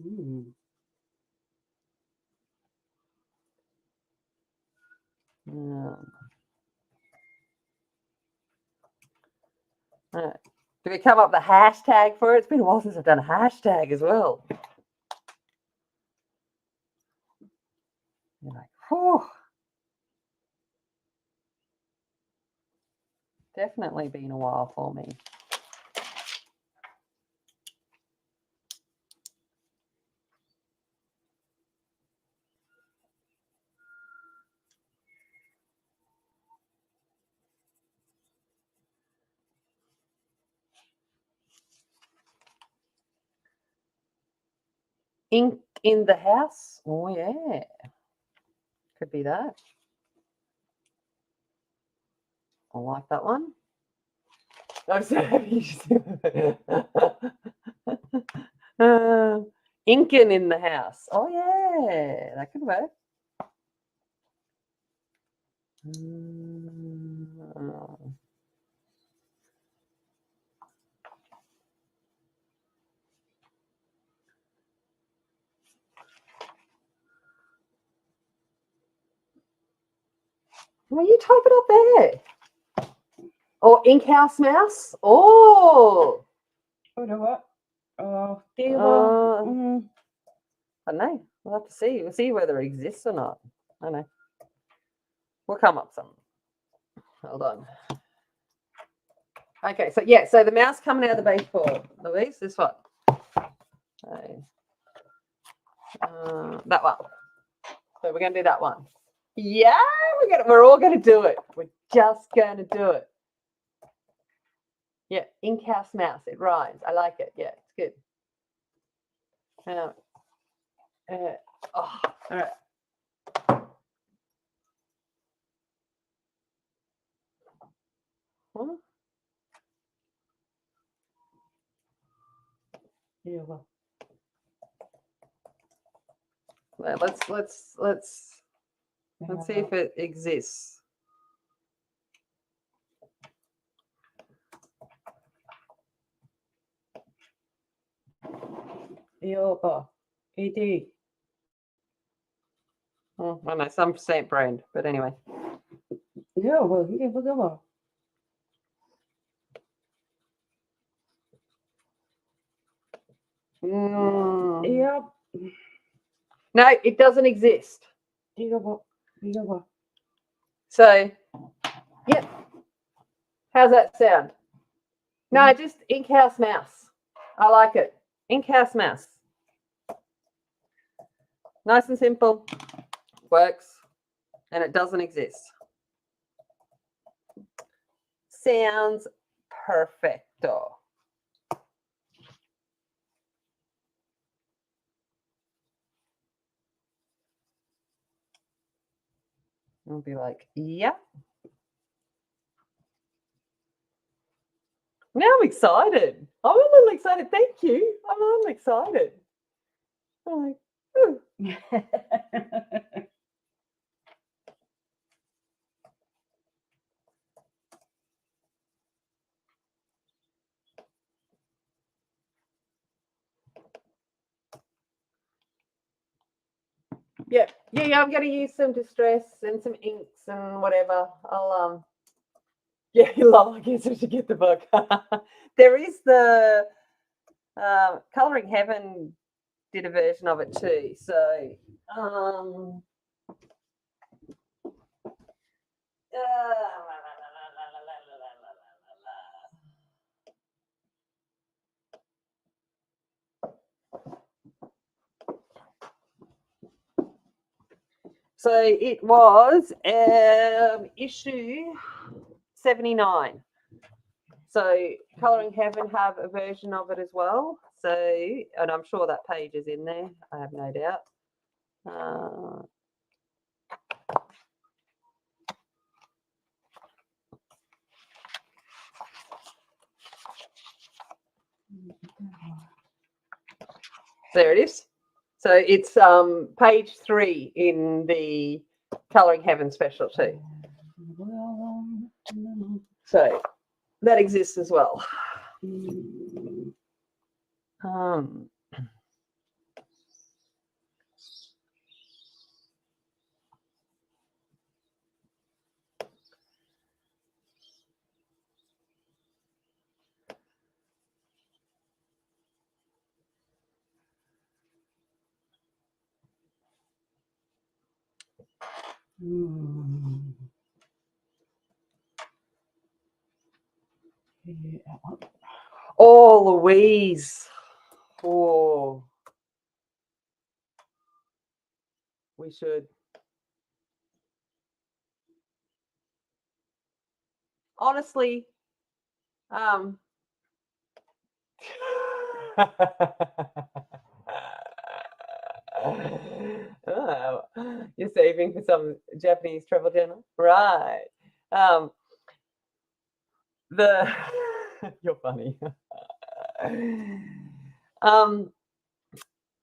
Mm. All right. Do we come up with a hashtag for it? It's been a while since I've done a hashtag as well. You're like, whew. Definitely been a while for me. Ink in the house. Oh yeah, could be that. I like that one. I'm so happy. Inking in the house. Oh yeah, that could work. Mm. Well, you type it up there. Or ink house mouse. Oh, Whatever. Tiêu I don't know. We'll have to see. We'll see whether it exists or not. I don't know. We'll come up with something. Hold on. Okay, so yeah, so the mouse coming out of the baseboard, Louise, this one. Okay. That one. So we're gonna do that one. Yeah, we're all gonna do it. We're just gonna do it. Yeah, ink house mouse. It rhymes. I like it. Yeah, it's good. Oh, all right. What? Yeah, well. Let's see if it exists. Yoga. ED. Oh, I know some stamp brand, but anyway. Yeah, well, you can look over. Yep. No, it doesn't exist. Yoga. So, yep. How's that sound? No, just ink house mouse. I like it. Ink house mouse. Nice and simple. Works. And it doesn't exist. Sounds perfecto. I'll be like, yeah. Now I'm excited. I'm a little excited. Thank you. I'm a little excited. I'm like, ooh. Yeah, I'm going to use some distress and some inks and whatever. I'll yeah, lol, I guess we should get the book. There is the Colouring Heaven did a version of it too. So so it was issue 79. So Colouring Heaven have a version of it as well. So, and I'm sure that page is in there. I have no doubt. There it is. So it's page 3 in the Colouring Heaven special too. So that exists as well. Oh, Louise. Oh, we should. Honestly, Oh, you're saving for some Japanese travel journal, right? The you're funny.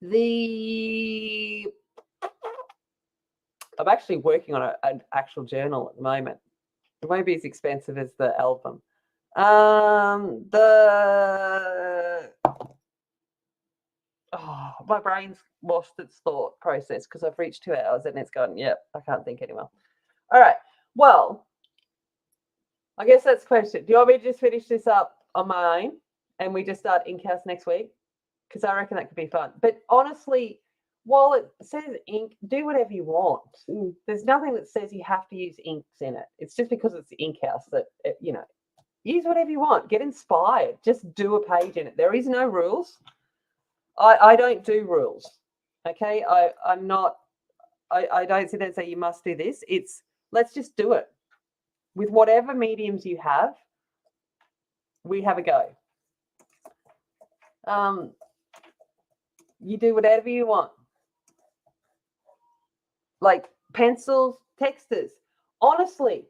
The I'm actually working on an actual journal at the moment. It won't be as expensive as the album. My brain's lost its thought process because I've reached 2 hours and it's gone, yep, I can't think anymore. All right. Well, I guess that's the question. Do you want me to just finish this up on my own and we just start Inkhouse next week? Because I reckon that could be fun. But honestly, while it says ink, do whatever you want. There's nothing that says you have to use inks in it. It's just because it's Inkhouse that, use whatever you want. Get inspired. Just do a page in it. There is no rules. I don't do rules. Okay. I'm not, I don't sit there and say you must do this. It's let's just do it. With whatever mediums you have, we have a go. You do whatever you want. Like pencils, textures. Honestly,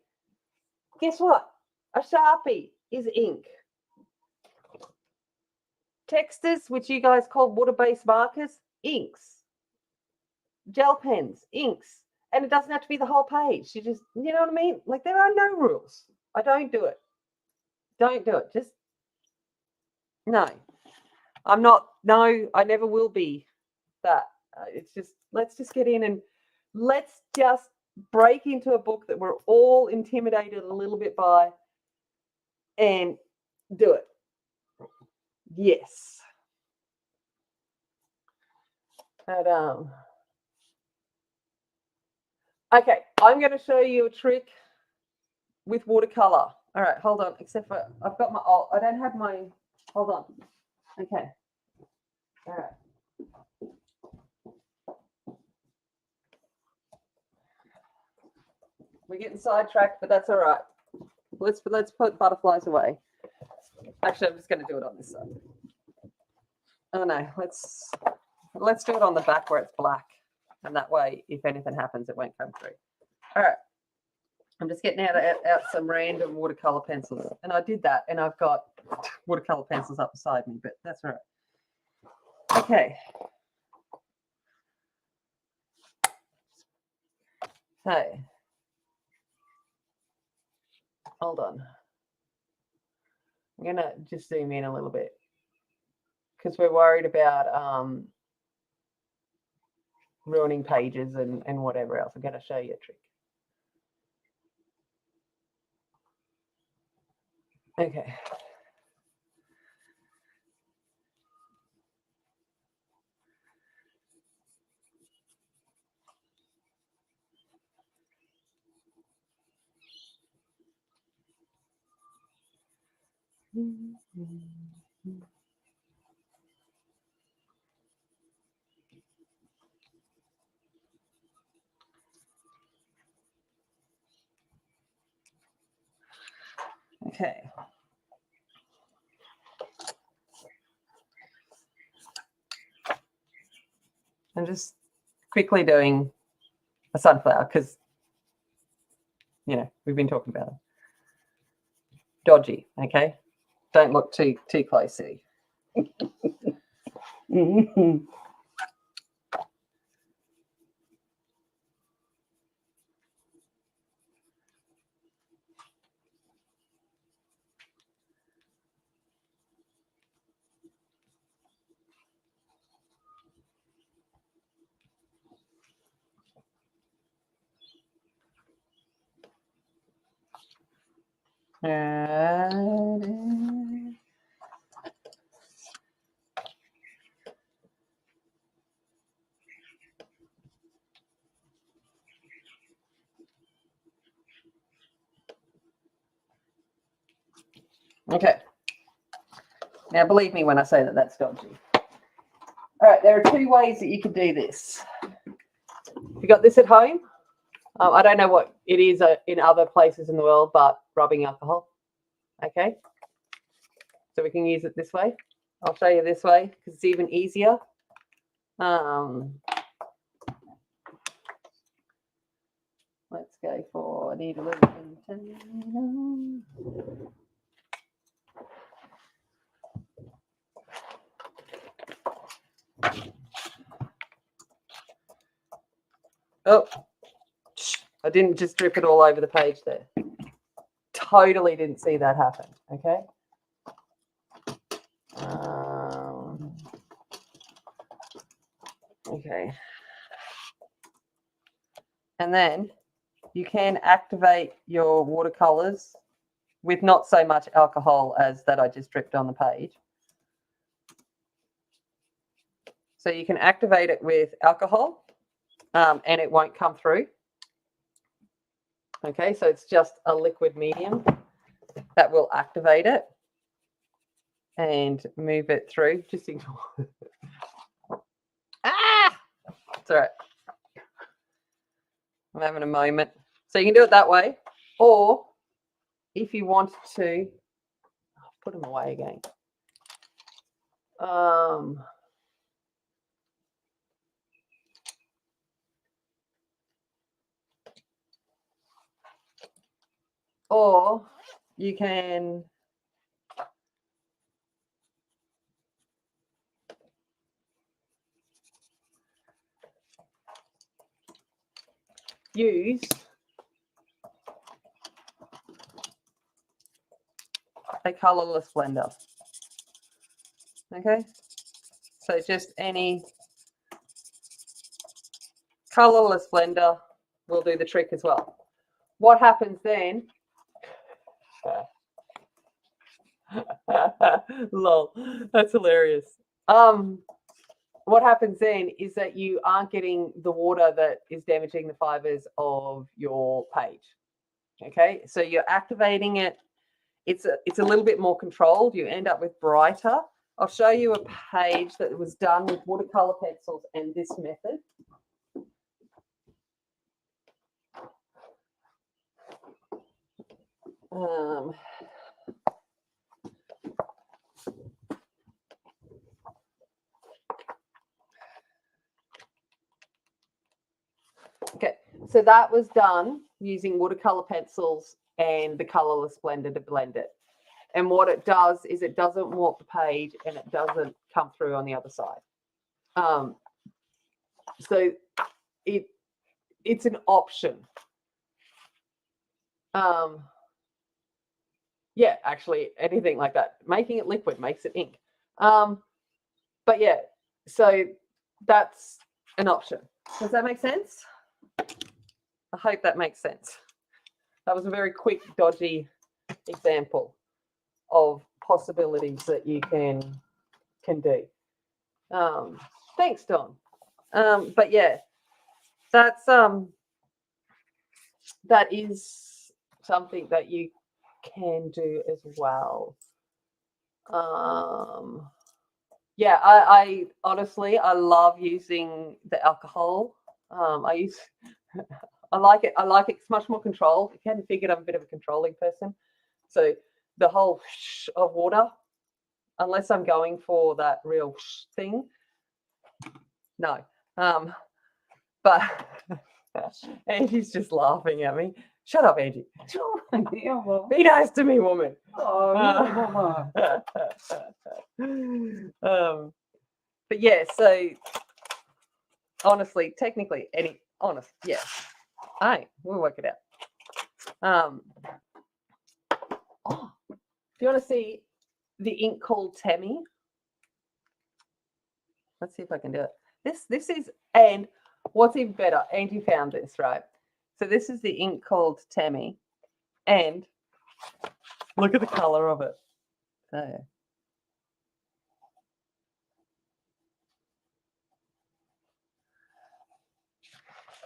guess what? A Sharpie is ink. Textures, which you guys call water-based markers, inks. Gel pens, inks. And it doesn't have to be the whole page. You just, you know what I mean? Like there are no rules. I don't do it. Don't do it. Just, no. I'm not, no, I never will be that. It's just, let's just get in and let's just break into a book that we're all intimidated a little bit by and do it. Yes. And, okay, I'm going to show you a trick with watercolor. All right, hold on. Except for I've got my, I don't have my, hold on. Okay. All right. We're getting sidetracked, but that's all right. Let's put butterflies away. Actually, I'm just going to do it on this side. Oh no, let's do it on the back where it's black, and that way, if anything happens, it won't come through. All right. I'm just getting out some random watercolor pencils, and I did that, and I've got watercolor pencils up beside me, but that's all right. Okay. So, hold on. I'm going to just zoom in a little bit because we're worried about ruining pages and whatever else. I'm going to show you a trick. Okay. Okay. I'm just quickly doing a sunflower because, we've been talking about it. Dodgy, okay? Don't look too closely. Okay. Now, believe me when I say that that's dodgy. All right, there are 2 ways that you can do this. You got this at home. I don't know what it is in other places in the world, but rubbing alcohol. Okay. So we can use it this way. I'll show you this way because it's even easier. Let's go for, I need a little container. Oh, I didn't just drip it all over the page there. Totally didn't see that happen, okay? Okay. And then you can activate your watercolors with not so much alcohol as that I just dripped on the page. So you can activate it with alcohol and it won't come through. Okay, so it's just a liquid medium that will activate it and move it through. Just ignore it. Ah! It's all right. I'm having a moment. So you can do it that way, or if you want to, I'll put them away again. Or you can use a colorless blender. Okay, so just any colorless blender will do the trick as well. What happens then? Lol, that's hilarious. What happens then is that you aren't getting the water that is damaging the fibers of your page. Okay, so you're activating it. It's a little bit more controlled. You end up with brighter. I'll show you a page that was done with watercolor pencils and this method. Okay, so that was done using watercolor pencils and the colorless blender to blend it. And what it does is it doesn't warp the page and it doesn't come through on the other side. So it's an option. Yeah, actually, anything like that. Making it liquid makes it ink. But yeah, so that's an option. Does that make sense? I hope that makes sense. That was a very quick, dodgy example of possibilities that you can do. Thanks, Don. But yeah, that's that is something that you can do as well. Yeah, I honestly I love using the alcohol. I like it. I like it. It's much more controlled. You can figure I'm a bit of a controlling person. So the whole of water, unless I'm going for that real thing, no. But Angie's just laughing at me. Shut up, Angie. Be nice to me, woman. But yeah, so honestly, technically, yeah. Hey, we'll work it out. Oh, do you want to see the ink called Temi? Let's see if I can do it. This is, and what's even better, Angie found this, right? So this is the ink called Temi, and look at the color of it. There.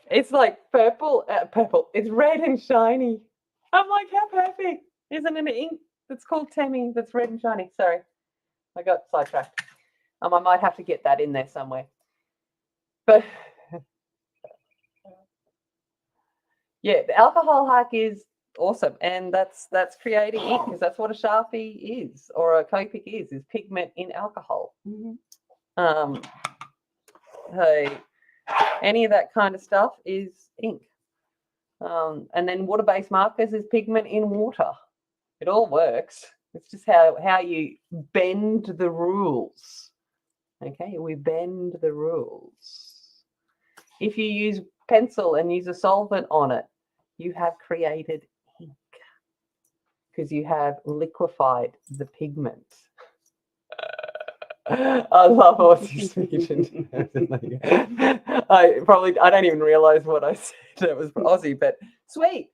It's like purple. It's red and shiny. I'm like, how perfect. Isn't it an ink that's called Temi that's red and shiny? Sorry, I got sidetracked. I might have to get that in there somewhere. But yeah, the alcohol hack is awesome, and that's creating ink, because that's what a Sharpie is, or a Copic is pigment in alcohol. Hey, any of that kind of stuff is ink. And then water-based markers is pigment in water. It all works. It's just how you bend the rules. Okay, we bend the rules. If you use pencil and use a solvent on it, you have created ink because you have liquefied the pigment. I love Aussie speaking. I don't even realize what I said. It was Aussie, but sweet.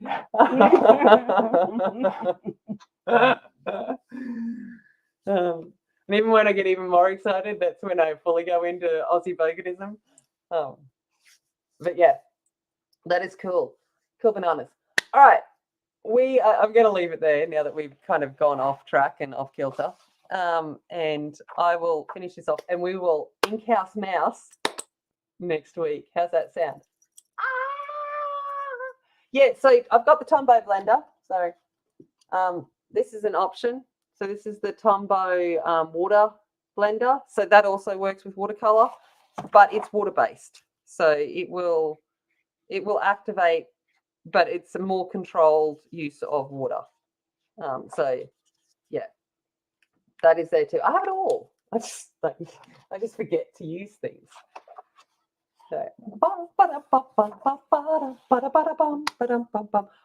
And even when I get even more excited, that's when I fully go into Aussie boganism. But yeah, that is cool. Cool bananas. All right. I'm going to leave it there now that we've kind of gone off track and off kilter. And I will finish this off and we will ink house mouse next week. How's that sound? Yeah, so I've got the Tombow blender. So this is an option. So this is the Tombow water blender. So that also works with watercolor, but it's water-based. So it will activate, but it's a more controlled use of water. So yeah, that is there too. I have it all. I just forget to use things. So,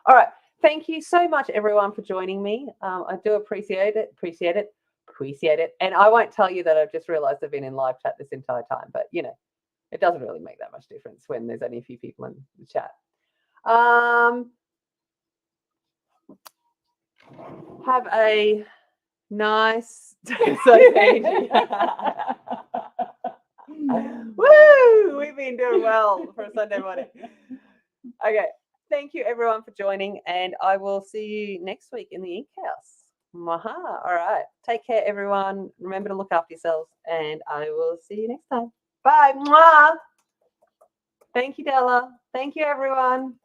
all right. Thank you so much, everyone, for joining me. I do appreciate it. And I won't tell you that I've just realized I've been in live chat this entire time, but you know, it doesn't really make that much difference when there's only a few people in the chat. Have a nice day. Woo! We've been doing well for a Sunday morning. Okay. Thank you, everyone, for joining, and I will see you next week in the Ink House. Maha. All right. Take care, everyone. Remember to look after yourselves, and I will see you next time. Bye. Mwah. Thank you, Della. Thank you, everyone.